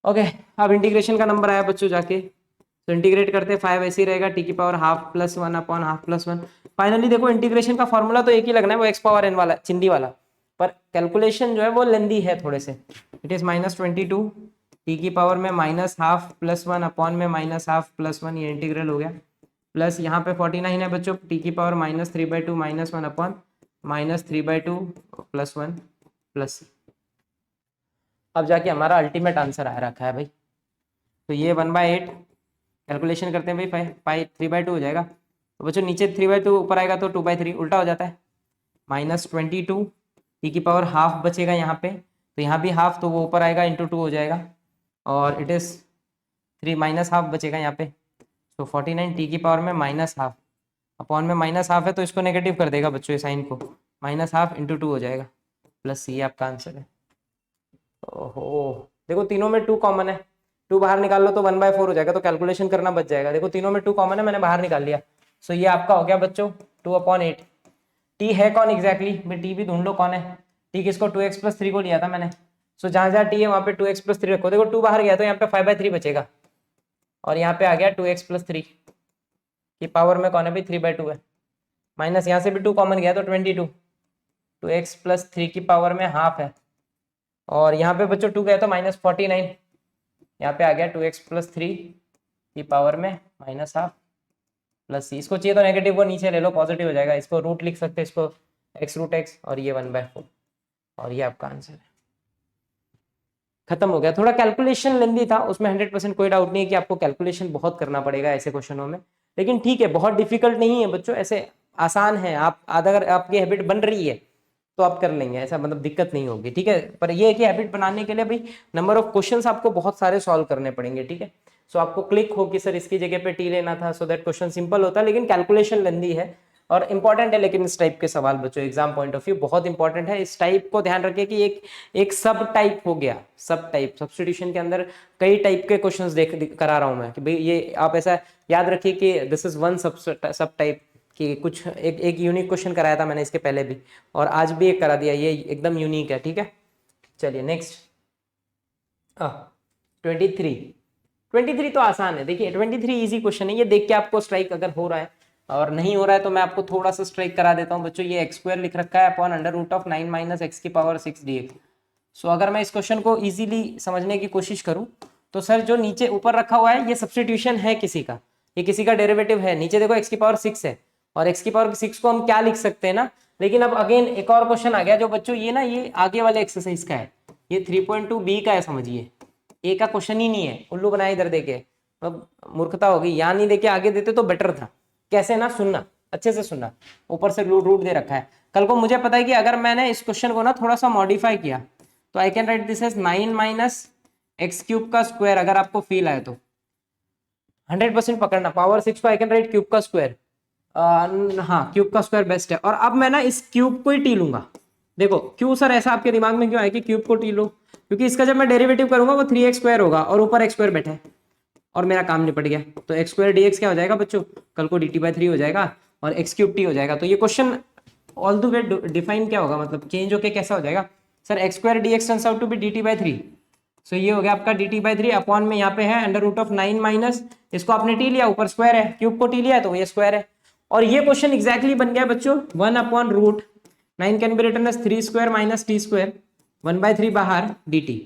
ओके, अब इंटीग्रेशन का नंबर आया बच्चों जाके, तो इंटीग्रेट करते 5 ऐसे ही रहेगा, टी की पावर ½ + 1 अपॉन ½ + 1। फाइनली देखो इंटीग्रेशन का फॉर्मूला तो एक ही लगना है, वो x पावर n वाला चिंदी वाला, पर कैलकुलेशन जो है वो लेंदी है थोड़े से। इट इज -22 टी की पावर में -½ + 1 अपॉन में -½ + 1, ये इंटीग्रल हो गया, प्लस यहाँ पे 49 है बच्चों, टी की पावर -3/2 -1 अपॉन -3/2 + 1 प्लस। अब जाके हमारा अल्टीमेट आंसर आ रखा है भाई, तो ये 1/8 कैलकुलेशन करते हैं भाई, 3/2 हो जाएगा। तो बच्चों नीचे 3/2 ऊपर आएगा तो 2/3 उल्टा हो जाता है, -22 टी की पावर ½ बचेगा यहाँ पे, तो यहाँ भी ½ तो वो ऊपर आएगा × 2 हो जाएगा, और इट इज 3 -½ बचेगा यहाँ पे, तो 49 टी की पावर में -½ अपॉन में -½ है तो इसको नेगेटिव कर देगा बच्चों, ये साइन को, -½ × 2 हो जाएगा, प्लस ये आपका आंसर है। ओहो, देखो तीनों में 2 कॉमन है, 2 बाहर निकाल लो तो 1/4 हो जाएगा, तो कैलकुलेशन करना बच जाएगा। देखो तीनों में 2 कॉमन है, मैंने बाहर निकाल लिया, सो ये आपका हो गया बच्चों 2/8। टी है कौन एग्जैक्टली, टी भी ढूंढ लो कौन है। टी किसको, 2x + 3 को लिया था मैंने, सो जहाँ जहाँ टी है वहाँ पे 2x + 3 रखो। देखो 2 बाहर गया तो यहाँ पे 5/3 बचेगा, और यहाँ पे आ गया 2x + 3 की पावर में कौन है भाई 3/2 है, माइनस यहाँ से भी 2 कॉमन गया तो 22, 2x + 3 की पावर में ½ है, और यहाँ पे बच्चों 2 गया तो -49, यहाँ पे आ गया 2x + 3 की पावर में -½ प्लस c। इसको चाहिए तो नेगेटिव को नीचे ले लो, पॉजिटिव हो जाएगा, इसको रूट लिख सकते हैं, इसको x√x, और ये 1/4, और ये आपका आंसर है। खत्म हो गया। थोड़ा कैलकुलेशन लेंदी था, उसमें 100% कोई डाउट नहीं है कि आपको कैलकुलेशन बहुत करना पड़ेगा ऐसे क्वेश्चनों में, लेकिन ठीक है, बहुत डिफिकल्ट नहीं है बच्चों, ऐसे आसान है। आप अगर आपकी हैबिट बन रही है तो आप कर लेंगे, ऐसा मतलब दिक्कत नहीं होगी, ठीक है। पर ये है कि हैबिट बनाने के लिए भाई नंबर ऑफ क्वेश्चंस आपको बहुत सारे सॉल्व करने पड़ेंगे, ठीक है। सो आपको क्लिक हो कि सर इसकी जगह पे टी लेना था, सो दैट क्वेश्चन सिंपल होता है, लेकिन कैलकुलेशन लेंदी है और इंपॉर्टेंट है। लेकिन इस टाइप के सवाल बच्चों एग्जाम पॉइंट ऑफ व्यू बहुत इंपॉर्टेंट है। इस टाइप को ध्यान रखिए कि एक सब टाइप हो गया, सब टाइप सब्स्टिट्यूशन के अंदर कई टाइप के क्वेश्चंस करा रहा हूं मैं कि भाई ये आप ऐसा याद रखिए कि दिस इज वन सब टाइप, कि कुछ एक यूनिक क्वेश्चन कराया था मैंने इसके पहले भी, और आज भी एक करा दिया, ये एकदम यूनिक है। ठीक है, चलिए नेक्स्ट 23 तो आसान है। देखिए 23 इजी क्वेश्चन है, ये देख के आपको स्ट्राइक अगर हो रहा है और नहीं हो रहा है तो मैं आपको थोड़ा सा स्ट्राइक करा देता हूँ बच्चों। ये x² लिख रखा है upon under root of 9 minus x की पावर 6 dx। सो अगर मैं इस क्वेश्चन को इजीली समझने की कोशिश करूँ तो सर जो नीचे ऊपर रखा हुआ है ये सब्स्टिट्यूशन है किसी का, ये किसी का डेरिवेटिव है। नीचे देखो x की पावर 6 है और x की पावर 6 को हम क्या लिख सकते हैं ना। लेकिन अब अगेन एक और क्वेश्चन आ गया जो बच्चों ये ना ये आगे वाले एक्सरसाइज का है, ये 3.2b का है समझिए। ए का क्वेश्चन ही नहीं है, उल्लू बनाए इधर देके, अब मूर्खता हो गई। यहाँ नहीं देके आगे देते तो बेटर था। कैसे ना, सुनना अच्छे से सुनना, ऊपर से रूट दे रखा है। कल को मुझे पता है कि अगर मैंने इस क्वेश्चन को ना थोड़ा सा मॉडिफाई किया तो I can write this as 9 minus x cube का स्क्वायर। अगर आपको फील आए तो 100% पकड़ना, पावर 6 को आई कैन राइट क्यूब का स्क्वायर। हाँ क्यूब का स्क्वायर बेस्ट है। और अब मैं ना इस क्यूब को ही टी लूंगा। देखो क्यों सर ऐसा आपके दिमाग में क्यों आया कि क्यूब को टी लो, क्योंकि इसका जब मैं डेरिवेटिव करूंगा वो 3x² होगा और ऊपर x² बैठा है और मेरा काम निपट गया। तो x² dx क्या हो जाएगा बच्चों, कल को dt/3 हो जाएगा और x³ t हो जाएगा। तो ये question all the way define क्या होगा, मतलब चेंज होके कैसा हो जाएगा sir, x² dx turns out to be dt/3। So ये हो गया आपका dt/3 अपॉन में यहाँ पे है अंडर रूट ऑफ 9 माइनस, इसको आपने टी लिया, ऊपर स्क्वायर है, क्यूब को टी लिया है तो ये स्क्वायर है। और ये क्वेश्चन एग्जैक्टली बन गया बच्चों 1 upon root 9 can be written as 3² minus t² 1/3 बाहर dt।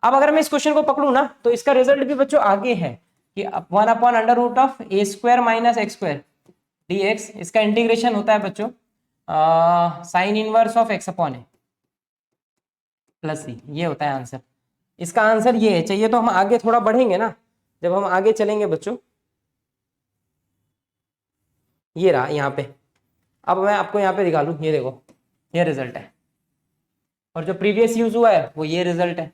अब अगर मैं इस क्वेश्चन को पकड़ू ना तो इसका रिजल्ट भी बच्चों आगे है कि 1 upon under root of a² minus x² dx। इसका इंटीग्रेशन होता है बच्चों sine inverse of x upon A plus C, ये होता है आंसर। इसका आंसर ये है। चाहिए तो हम आगे थोड़ा बढ़ेंगे ना, जब हम आगे चलेंगे बच्चों, ये रहा यहाँ पे। अब मैं आपको यहाँ पे दिखा लूँ, ये देखो ये रिजल्ट है और जो प्रीवियस यूज हुआ है वो ये रिजल्ट है।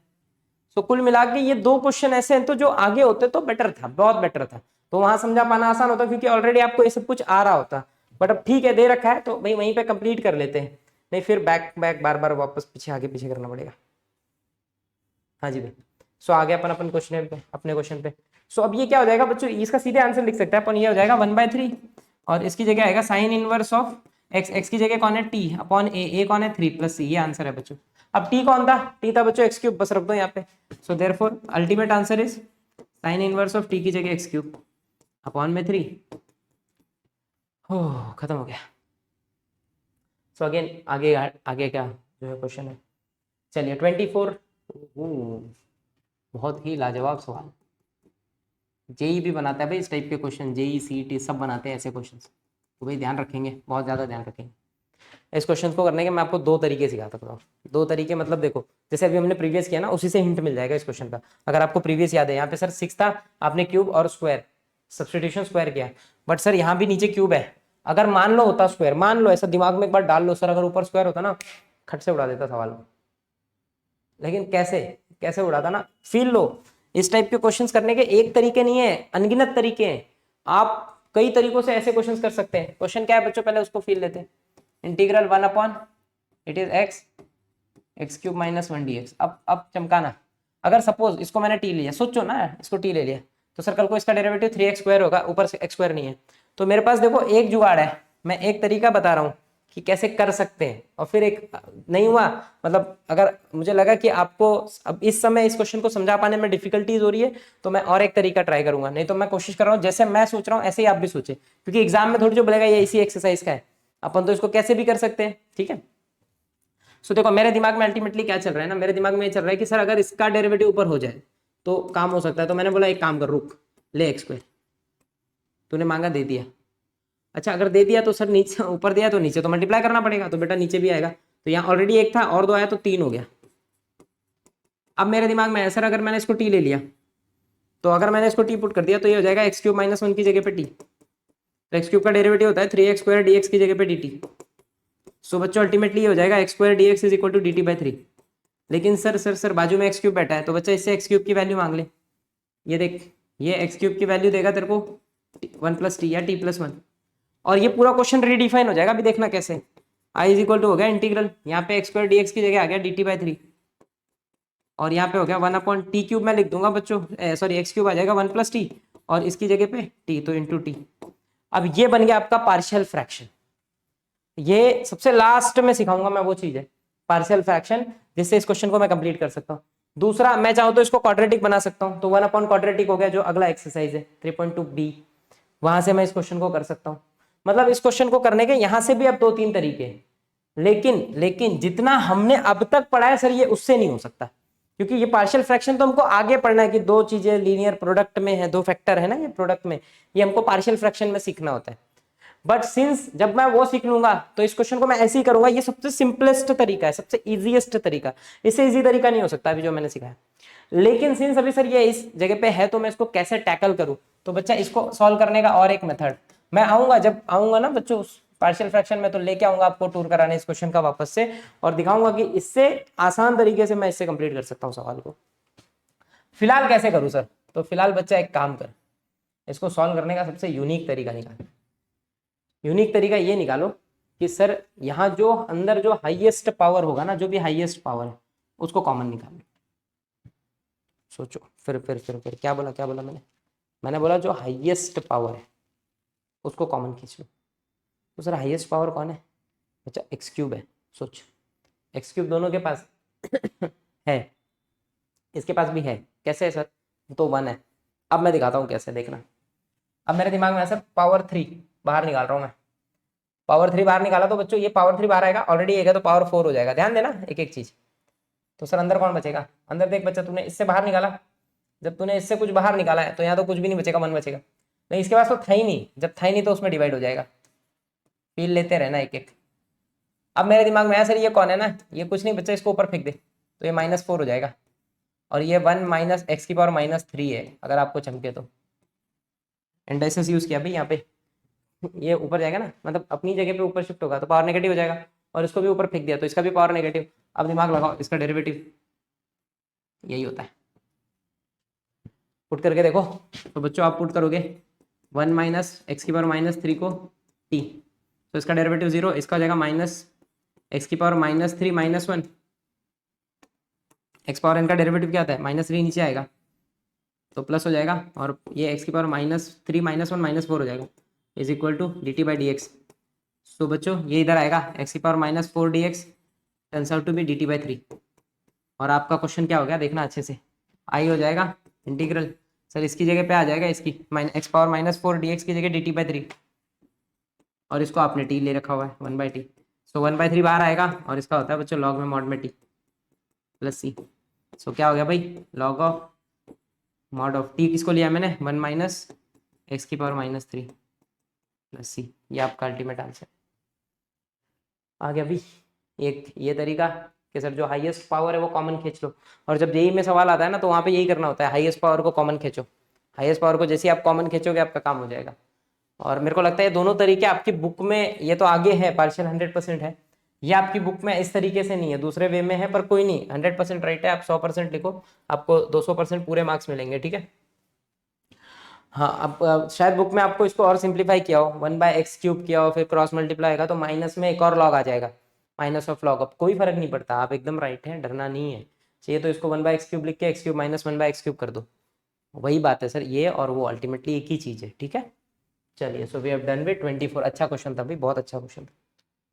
तो कुल मिला के ये दो क्वेश्चन ऐसे हैं तो जो आगे होते तो बेटर था, बहुत बेटर था, तो वहां समझा पाना आसान होता क्योंकि ऑलरेडी आपको ये सब कुछ आ रहा होता। बट अब ठीक है दे रखा है तो भाई वहीं पे कंप्लीट कर लेते हैं, नहीं फिर बैक बैक बार बार वापस पीछे आगे पीछे करना पड़ेगा। हाँ जी भाई। सो आगे अपन क्वेश्चन पे, अपने क्वेश्चन पे। सो अब ये क्या हो जाएगा बच्चों, इसका सीधे आंसर लिख सकते हैं अपन, ये हो जाएगा 1/3 और इसकी जगह आएगा sign inverse of x, x की जगह कौन है टी अपॉन ए कौन है 3 + c, ये आंसर है बच्चों। अब टी कौन था, टी था बच्चों x³, बस रख दो यहाँ पे। So therefore ultimate answer is sine inverse of T की जगह x³ अपॉन में 3। हो खत्म हो गया। सो अगेन आगे आगे क्या जो है क्वेश्चन है, चलिए 24। बहुत ही लाजवाब सवाल, जेई भी बनाता है भाई इस टाइप के क्वेश्चन, जेई सीईटी सब बनाते हैं ऐसे क्वेश्चन, तो भाई ध्यान रखेंगे, बहुत ज़्यादा ध्यान रखेंगे। इस क्वेश्चन को करने के मैं आपको दो तरीके सिखा सकता हूँ। दो तरीके मतलब देखो, जैसे अभी हमने प्रीवियस किया ना उसी से हिंट मिल जाएगा इस क्वेश्चन का। अगर आपको प्रीवियस याद है, यहाँ पे सर 6 था, आपने क्यूब और स्क्वायर सब्सटीट्यूशन स्क्वायर किया, बट सर यहाँ भी नीचे क्यूब है। अगर मान लो होता स्क्वायर, मान लो ऐसा दिमाग में एक बार डाल लो सर, अगर ऊपर स्क्वायर होता ना खट से उड़ा देता सवाल। लेकिन कैसे कैसे उड़ाता ना, फील लो। इस टाइप के क्वेश्चंस करने के एक तरीके नहीं है, अनगिनत तरीके हैं। आप कई तरीकों से ऐसे क्वेश्चंस कर सकते हैं। क्वेश्चन क्या है बच्चों, पहले उसको फील लेते हैं। Integral 1 upon it is x³ - 1 dx। अब चमकाना, अगर सपोज इसको मैंने टी लिया, सोचो ना इसको टी ले लिया, तो सर कल को इसका डेरिवेटिव 3x² होगा, ऊपर से x² नहीं है। तो मेरे पास देखो एक जुगाड़ है, मैं एक तरीका बता रहा हूँ कि कैसे कर सकते हैं। और फिर एक नहीं हुआ, मतलब अगर मुझे लगा कि आपको अब इस समय इस क्वेश्चन को समझा पाने में डिफिकल्टीज हो रही है तो मैं और एक तरीका ट्राई करूंगा। नहीं तो मैं कोशिश कर रहा हूँ जैसे मैं सोच रहा हूँ ऐसे ही आप भी सोचे, क्योंकि एग्जाम में थोड़ी जो बोलेगा ये इसी एक्सरसाइज का है, अपन तो इसको कैसे भी कर सकते हैं। ठीक है, सो देखो मेरे दिमाग में अल्टीमेटली क्या चल रहा है ना, मेरे दिमाग में ये चल रहा है कि सर अगर इसका डेरिवेटिव ऊपर हो जाए तो काम हो सकता है। तो मैंने बोला एक काम कर, रुक ले x², तूने मांगा दे दिया। अच्छा अगर दे दिया तो सर नीचे ऊपर दिया तो नीचे तो मल्टीप्लाई करना पड़ेगा, तो बेटा नीचे भी आएगा। तो यहाँ ऑलरेडी एक था और 2 आया तो 3 हो गया। अब मेरे दिमाग में है सर अगर मैंने इसको टी ले लिया, तो अगर मैंने इसको टी पुट कर दिया तो ये हो जाएगा x³ - 1 की जगह पे टी। तो x³ का डेरिवेटिव होता है 3x² dx की जगह पे dt। सो बच्चों अल्टीमेटली ये हो जाएगा x² dx is equal to dt/3। लेकिन सर बाजू में x³ बैठा है, तो बच्चा इससे x³ की वैल्यू मांग ले। ये देख, ये x³ की वैल्यू देगा तेरे को 1 + t या t + 1, और ये पूरा क्वेश्चन रीडिफाइन हो जाएगा। अभी देखना कैसे, i इज इक्वल टू हो गया इंटीग्रल, यहाँ पे x² dx की जगह आ गया dt/3, और यहाँ पे हो गया 1 अपॉन t³ मैं लिख दूंगा बच्चों, सॉरी x³ आ जाएगा 1 + t और इसकी जगह पे t, तो इंटू टी। अब ये बन गया आपका पार्शियल फ्रैक्शन। ये सबसे लास्ट में सिखाऊंगा मैं वो चीज है पार्शियल फ्रैक्शन, जिससे इस क्वेश्चन को मैं कंप्लीट कर सकता हूँ। दूसरा, मैं चाहूँ तो इसको क्वाड्रेटिक बना सकता हूँ, तो 1 अपॉन क्वाड्रेटिक हो गया, जो अगला एक्सरसाइज है 3.2b, वहां से मैं इस क्वेश्चन को कर सकता हूँ। मतलब इस क्वेश्चन को करने के यहां से भी अब 2-3 तरीके हैं, लेकिन जितना हमने अब तक पढ़ा है सर ये उससे नहीं हो सकता, क्योंकि ये पार्शियल फ्रैक्शन तो हमको आगे पढ़ना है कि दो चीजें लीनियर प्रोडक्ट में है, दो फैक्टर है ना ये प्रोडक्ट में, ये हमको पार्शियल फ्रैक्शन में सीखना होता है। बट सिंस जब मैं वो सीख लूंगा तो इस क्वेश्चन को मैं ऐसे ही करूंगा, ये सबसे सिंपलेस्ट तरीका है, सबसे इजीएस्ट तरीका, इससे इजी तरीका नहीं हो सकता अभी जो मैंने सिखाया। लेकिन सिंस अभी सर ये इस जगह पे है तो मैं इसको कैसे टैकल करूं, तो बच्चा इसको सॉल्व करने का और एक मेथड मैं आऊंगा, जब आऊंगा ना बच्चों पार्शियल फ्रैक्शन में, तो लेके आऊंगा आपको टूर कराने इस क्वेश्चन का वापस से, और दिखाऊंगा कि इससे आसान तरीके से मैं इससे कंप्लीट कर सकता हूँ सवाल को। फिलहाल कैसे करूँ सर, तो फिलहाल बच्चा एक काम कर, इसको सॉल्व करने का सबसे यूनिक तरीका निकाल। यूनिक तरीका ये निकालो कि सर यहाँ जो अंदर जो हाईएस्ट पावर होगा ना, जो भी हाईएस्ट पावर है उसको कॉमन निकालो। सोचो, फिर क्या बोला मैंने बोला जो हाईएस्ट पावर है उसको कॉमन खींच लो। तो सर हाईएस्ट पावर कौन है? अच्छा एक्स क्यूब है। सोच, एक्स क्यूब दोनों के पास है, इसके पास भी है, कैसे है सर? तो 1 है। अब मैं दिखाता हूँ कैसे, देखना। अब मेरे दिमाग में ऐसा पावर 3 बाहर निकाल रहा हूँ मैं, पावर 3 बाहर निकाला तो बच्चों ये पावर 3 बाहर आएगा, ऑलरेडी एक है तो पावर 4 हो जाएगा। ध्यान देना एक एक चीज। तो सर अंदर कौन बचेगा? अंदर देख बच्चा, तूने इससे बाहर निकाला, जब तूने इससे कुछ बाहर निकाला है तो यहाँ तो कुछ भी नहीं बचेगा, 1 बचेगा। नहीं इसके पास तो था ही नहीं, जब था ही नहीं तो उसमें डिवाइड हो जाएगा। फील लेते रहना एक एक। अब मेरे दिमाग में है सर ये कौन है ना, ये कुछ नहीं बच्चा, इसको ऊपर फेंक दे तो ये -4 हो जाएगा, और ये 1 माइनस एक्स की पावर -3 है अगर आपको चमके तो। इंडाइसिस यूज किया भाई यहाँ पे, ये ऊपर जाएगा ना, मतलब अपनी जगह पे ऊपर शिफ्ट होगा तो पावर नेगेटिव हो जाएगा, और इसको भी ऊपर फेंक दिया तो इसका भी पावर नेगेटिव। अब दिमाग लगाओ, इसका डेरिवेटिव यही होता है। पुट करके देखो तो बच्चों आप पुट करोगे 1 माइनस एक्स की पावर -3 को t, तो इसका डेरिवेटिव 0, इसका हो जाएगा माइनस एक्स की पावर -3 -1, एक्स पावर n का डेरिवेटिव क्या होता है? -3 नीचे आएगा तो प्लस हो जाएगा, और ये एक्स की पावर -3 -1 -4 हो जाएगा, is equal to D T by D X. So बच्चों ये इधर आएगा, एक्स की power -4 D x turns out to be D T by 3, और आपका क्वेश्चन क्या हो गया देखना अच्छे से, आई हो जाएगा इंटीग्रल, सर इसकी जगह पे आ जाएगा, इसकी एक्स पावर -4 डी एक्स की जगह डी टी बाई 3, और इसको आपने टी ले रखा हुआ है 1/t, सो 1/3 बाहर आएगा, और इसका होता है बच्चों लॉग में मॉड में टी प्लस सी। सो क्या हो गया भाई, log of mod of T किसको लिया मैंने? 1 माइनस एक्स की पावर -3 प्लस सी, ये आपका अल्टीमेट आंसर आ गया भाई। एक ये तरीका कि सर जो हाईएस्ट पावर है वो कॉमन खींच लो, और जब जेई में सवाल आता है ना तो वहाँ पे यही करना होता है, हाईएस्ट पावर को कॉमन खींचो। हाईएस्ट पावर को जैसे ही आप कॉमन खींचोगे आपका काम हो जाएगा। और मेरे को लगता है ये दोनों तरीके आपकी बुक में, ये तो आगे है पार्शियल 100% है, ये आपकी बुक में इस तरीके से नहीं है, दूसरे वे में है, पर कोई नहीं, 100% राइट है, आप 100% लिखो, आपको 200% पूरे मार्क्स मिलेंगे, ठीक है। हाँ अब शायद बुक में आपको इसको और सिंप्लीफाई किया हो, 1/x³ किया हो, फिर क्रॉस मल्टीप्लाई का तो माइनस में एक और लॉग आ जाएगा, माइनस ऑफ लॉग। अब कोई फर्क नहीं पड़ता, आप एकदम राइट हैं, डरना नहीं है। चाहिए तो इसको 1/x³ लिख के x³ -1/x³ कर दो, वही बात है सर, ये और वो अल्टीमेटली एक ही चीज़ है, ठीक है। चलिए so we have done with 24, अच्छा क्वेश्चन था भाई, बहुत अच्छा क्वेश्चन था।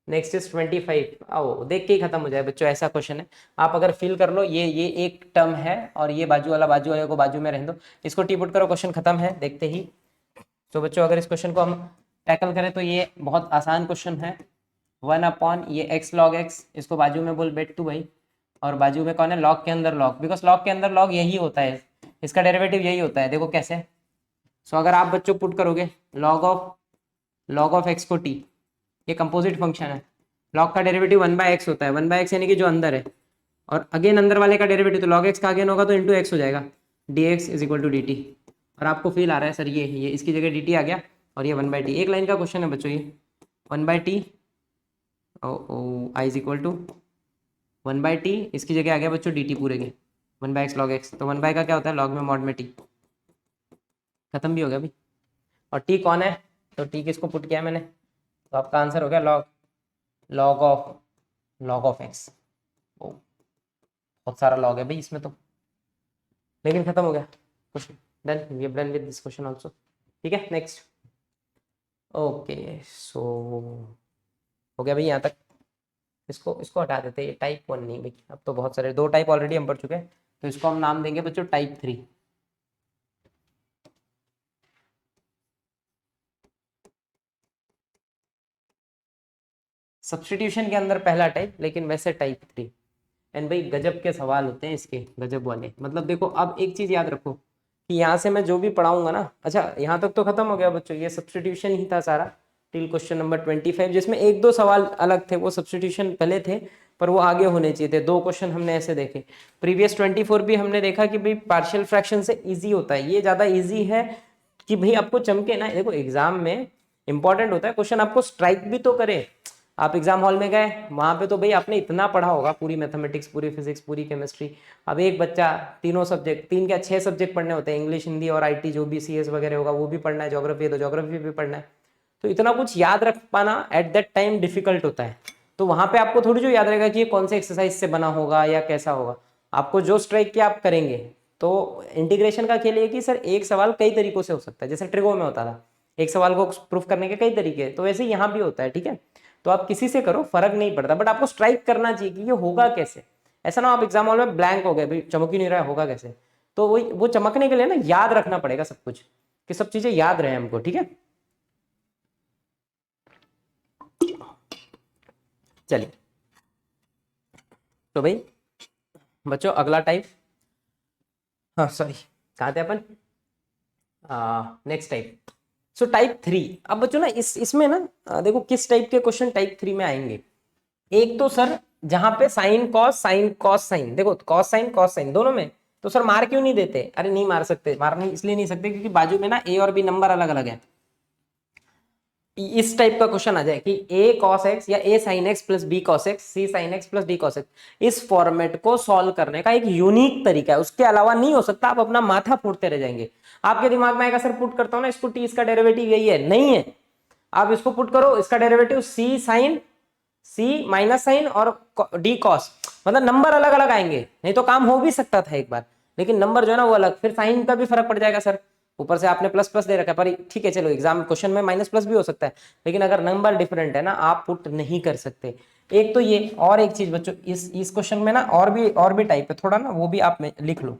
नेक्स्ट इज 25, आओ देख के ही खत्म हो जाए बच्चों, ऐसा क्वेश्चन है, आप अगर फिल कर लो, ये एक टर्म है, और ये बाजू वाले को बाजू में रहने दो, इसको टी पुट करो, क्वेश्चन खत्म है देखते ही। तो बच्चों अगर इस क्वेश्चन को हम टैकल करें तो ये बहुत आसान क्वेश्चन है, 1 अपॉन ये x log x, इसको बाजू में बोल बेट टू भाई, और बाजू में कौन है? लॉग के अंदर लॉग, बिकॉज लॉग के अंदर लॉग यही होता है, इसका डेरिवेटिव यही होता है, देखो कैसे। सो अगर आप बच्चों पुट करोगे लॉग ऑफ x को t, ये कंपोजिट फंक्शन है, लॉग का डेरिवेटिव 1/x होता है, 1/x यानी कि जो अंदर है, और अगेन अंदर वाले का डेरिवेटिव तो log x का अगेन होगा तो इंटू एक्स हो जाएगा, dx is equal to D t. और आपको फील आ रहा है सर ये इसकी जगह dt आ गया, और ये 1/t, एक लाइन का क्वेश्चन है बच्चों ये, 1/t I is equal to 1/t, इसकी जगह आ गया बच्चों dt पूरे के 1/x log x, तो 1 का क्या होता है? लॉग में मॉड में t, खत्म भी हो गया भाई। और t कौन है? तो t किसको पुट किया है मैंने, तो आपका आंसर हो गया लॉग ऑफ x। बहुत सारा लॉग है भाई इसमें तो, लेकिन खत्म हो गया question, done, we have done with this question also, ठीक है। नेक्स्ट ओके सो हो गया भाई यहाँ तक। इसको इसको हटा देते हैं, ये टाइप 1 नहीं भाई, अब तो बहुत सारे 2 टाइप ऑलरेडी हम पढ़ चुके हैं, तो इसको हम नाम देंगे बच्चों टाइप 3। सब्स्टिट्यूशन के अंदर पहला टाइप, लेकिन वैसे टाइप 3। एंड भाई गजब के सवाल होते हैं इसके, गजब वाले। मतलब देखो अब एक चीज याद रखो कि यहाँ से मैं जो भी पढ़ाऊंगा ना, अच्छा यहाँ तक तो खत्म हो गया बच्चों, ये सब्स्टिट्यूशन ही था सारा टिल क्वेश्चन नंबर 25, जिसमें 1-2 सवाल अलग थे, वो सब्स्टिट्यूशन पहले थे पर वो आगे होने चाहिए थे। 2 क्वेश्चन हमने ऐसे देखे। प्रीवियस 24 भी हमने देखा कि भाई पार्शियल फ्रैक्शन से ईजी होता है, ये ज्यादा ईजी है कि भाई आपको चमके ना। देखो एग्जाम में इंपॉर्टेंट होता है क्वेश्चन आपको स्ट्राइक भी तो करे। आप एग्जाम हॉल में गए, वहां पे तो भाई आपने इतना पढ़ा होगा, पूरी मैथमेटिक्स, पूरी फिजिक्स, पूरी केमिस्ट्री। अब एक बच्चा तीनों सब्जेक्ट, 3 क्या 6 सब्जेक्ट पढ़ने होते हैं, इंग्लिश, हिंदी और आईटी, जो भी सीएस वगैरह होगा वो भी पढ़ना है, ज्योग्राफी है तो ज्योग्राफी भी पढ़ना है। तो इतना कुछ याद रख पाना एट दैट टाइम डिफिकल्ट होता है। तो वहां पे आपको थोड़ी जो याद रहेगा कि ये कौन से एक्सरसाइज से बना होगा या कैसा होगा। आपको जो स्ट्राइक किया आप करेंगे। तो इंटीग्रेशन का खेल ये कि सर एक सवाल कई तरीकों से हो सकता है, जैसे ट्रिगो में होता था, एक सवाल को प्रूफ करने के कई तरीके, तो वैसे यहाँ भी होता है। ठीक है, तो आप किसी से करो, फर्क नहीं पड़ता, बट आपको स्ट्राइक करना चाहिए कि ये होगा कैसे। ऐसा ना आप एग्जाम हॉल में ब्लैंक हो गए, भाई चमक ही नहीं रहा है, होगा कैसे। तो वो चमकने के लिए ना याद रखना पड़ेगा सब कुछ, कि सब चीजें याद रहे हमको। ठीक है, चलिए तो भाई बच्चों अगला टाइप, हाँ सॉरी कहाँ थे अपन, नेक्स्ट टाइप। So type 3। अब बच्चों ना इसमें ना देखो किस टाइप के क्वेश्चन टाइप 3 में आएंगे। एक तो सर जहां पे साइन कॉस साइन, देखो कॉस साइन दोनों में, तो सर मार क्यों नहीं देते? अरे नहीं मार सकते, मारने इसलिए नहीं सकते क्योंकि बाजू में ना ए और बी नंबर अलग अलग है। इस टाइप का क्वेश्चन आ जाए कि a cos x या a sin x plus b cos x, c sin x plus d cos x, इस फॉर्मेट को सॉल्व करने का एक यूनिक तरीका है, उसके अलावा नहीं हो सकता। आप अपना माथा फोड़ते रह जाएंगे। आपके दिमाग में आएगा सर पुट करता हूं ना इसको, t इसका डेरिवेटिव यही है, नहीं है। आप इसको पुट करो, इसका derivative c sine, c minus sine और d cos, मतलब नंबर अलग अलग आएंगे। नहीं तो काम हो भी सकता था एक बार, लेकिन नंबर जो है ना वो अलग, फिर साइन का भी फर्क पड़ जाएगा सर। ऊपर से आपने प्लस प्लस दे रखा है, पर ठीक है चलो एग्जाम क्वेश्चन में माइनस प्लस भी हो सकता है, लेकिन अगर नंबर डिफरेंट है ना आप पुट नहीं कर सकते। एक तो ये, और एक चीज बच्चों इस क्वेश्चन में ना और भी टाइप है थोड़ा ना, वो भी आप लिख लो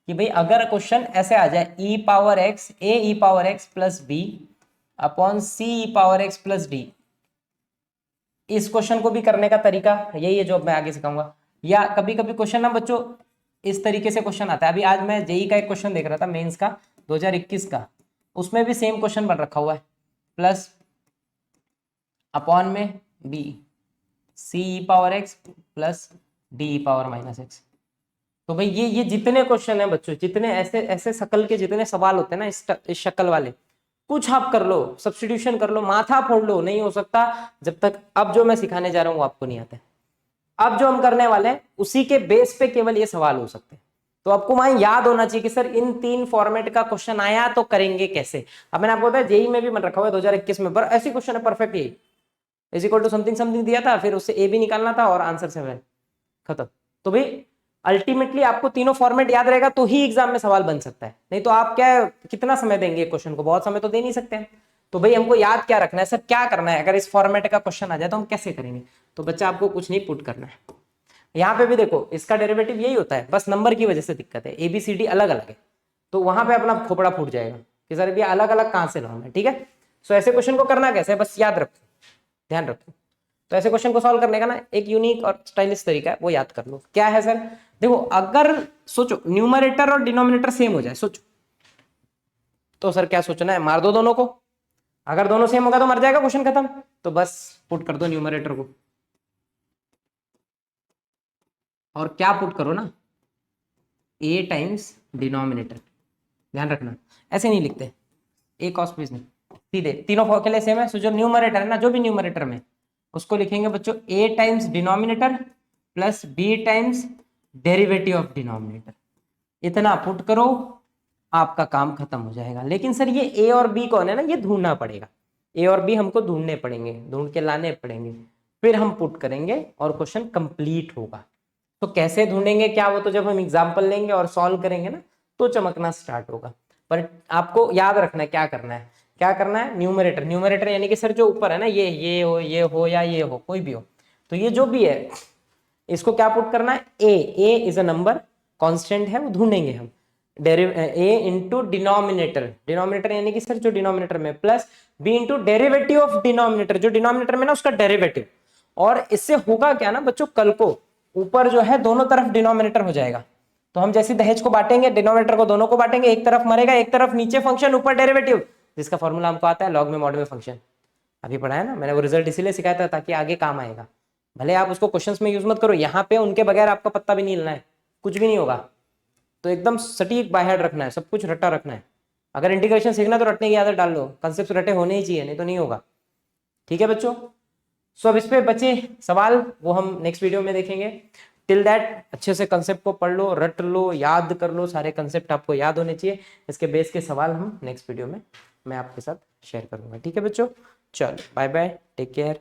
कि भाई अगर क्वेश्चन ऐसे आ जाए e power x, a e power x plus b upon c e power x plus d, इस क्वेश्चन को भी करने का तरीका यही है जो मैं आगे सिखाऊंगा। या कभी कभी क्वेश्चन ना बच्चों इस तरीके से क्वेश्चन आता है। अभी आज मैं जेई का एक क्वेश्चन देख रहा था, मेंस का 2021 का, उसमें भी सेम क्वेश्चन बन रखा हुआ है, प्लस अपॉन में b c power x plus d power minus x. तो भाई ये जितने क्वेश्चन है बच्चों, जितने ऐसे ऐसे शक्ल के जितने सवाल होते हैं ना इस शक्ल वाले, कुछ आप कर लो, सब्स्टिट्यूशन कर लो, माथा फोड़ लो, नहीं हो सकता जब तक अब जो मैं सिखाने जा रहा हूँ वो आपको नहीं आता है। अब जो हम करने वाले हैं उसी के बेस पे केवल ये सवाल हो सकते हैं। तो आपको वहां याद होना चाहिए कि सर इन 3 फॉर्मेट का क्वेश्चन आया तो करेंगे कैसे। अब मैंने आपको बताया जेई में भी बन रखा हुआ है 2021 में, पर ऐसी क्वेश्चन है परफेक्ट, यही is equal to something something दिया था, फिर उससे ए भी निकालना था और आंसर 7 खत्म। तो भाई अल्टीमेटली आपको तीनों फॉर्मेट याद रहेगा तो ही एग्जाम में सवाल बन सकता है, नहीं तो आप क्या कितना समय देंगे क्वेश्चन को, बहुत समय तो दे नहीं सकते हैं। तो भाई हमको याद क्या रखना है सर, क्या करना है, अगर इस फॉर्मेट का क्वेश्चन आ जाए तो हम कैसे करेंगे। तो बच्चा आपको कुछ नहीं पुट करना है। यहाँ पे भी देखो इसका डेरिवेटिव यही होता है, बस नंबर की वजह से दिक्कत है, ए बी सी डी अलग अलग है, तो वहां पे अपना खोपड़ा फूट जाएगा कि सर ये अलग अलग कहां से लाऊं मैं। ठीक है, सो ऐसे क्वेश्चन को करना कैसे है बस याद रखो, ध्यान रखो। तो ऐसे क्वेश्चन को सॉल्व करने का ना एक यूनिक और स्टाइलिश तरीका है, वो याद कर लो। क्या है सर, देखो अगर सोचो न्यूमरेटर और डिनोमिनेटर सेम हो जाए, सोचो तो सर क्या सोचना है, मार दो दोनों को। अगर दोनों सेम होगा तो मर जाएगा, क्वेश्चन खत्म। तो बस पुट कर दो न्यूमरेटर को, और क्या पुट करो ना, a टाइम्स डिनोमिनेटर। ध्यान रखना ऐसे नहीं लिखते, ए कॉस प्लीज नहीं, सीधे तीनों फॉर्मूले सेम है। सो जो न्यूमरेटर है ना, जो भी न्यूमरेटर में, उसको लिखेंगे बच्चों a times denominator plus b times derivative of denominator. इतना पुट करो, आपका काम खत्म हो जाएगा। लेकिन सर ये a और b कौन है ना, ये ढूंढना पड़ेगा, a और b हमको ढूंढने पड़ेंगे, ढूंढ के लाने पड़ेंगे, फिर हम पुट करेंगे और क्वेश्चन कंप्लीट होगा। तो कैसे ढूंढेंगे क्या, वो तो जब हम एग्जाम्पल लेंगे और सॉल्व करेंगे ना तो चमकना स्टार्ट होगा। पर आपको याद रखना है क्या करना है, क्या करना है, न्यूमरेटर, न्यूमरेटर यानी कि सर जो ऊपर है ना, ये हो या ये हो, कोई भी हो, तो ये जो भी है इसको क्या पुट करना है, ए इज अ नंबर, कांस्टेंट है वो ढूंढेंगे हम, ए इंटू डिनोमिनेटर, डिनोमिनेटर यानी कि सर जो डिनोमिनेटर में, plus b into derivative of denominator, जो डिनोमिनेटर में ना उसका डेरिवेटिव। और इससे होगा क्या ना बच्चों, कल को ऊपर जो है दोनों तरफ डिनोमिनेटर हो जाएगा, तो हम जैसे दहेज को बांटेंगे, डिनोमिनेटर को दोनों को बांटेंगे, एक तरफ मरेगा, एक तरफ नीचे फंक्शन, ऊपर डेरिवेटिव, जिसका फॉर्मूला हमको आता है लॉग में मॉड में फंक्शन, अभी पढ़ा है ना मैंने, वो रिजल्ट इसीलिए सिखाया था ताकि आगे काम आएगा। भले आप उसको क्वेश्चंस में यूज मत करो, यहाँ पे उनके बगैर आपका पत्ता भी नहीं हिलना है, कुछ भी नहीं होगा, तो एकदम सटीक बाय हार्ट रखना है, सब कुछ रट्टा रखना है। अगर इंटीग्रेशन सीखना है तो रटने की आदत डाल लो, कंसेप्ट रटे होने ही चाहिए, नहीं तो नहीं होगा। ठीक है बच्चों, सो अब इस पे बचे सवाल वो हम नेक्स्ट वीडियो में देखेंगे। टिल दैट अच्छे से कंसेप्ट को पढ़ लो, रट लो, याद कर लो, सारे कंसेप्ट आपको याद होने चाहिए। इसके बेस के सवाल हम नेक्स्ट वीडियो में मैं आपके साथ शेयर करूंगा। ठीक है बच्चों, चलो बाय बाय, टेक केयर।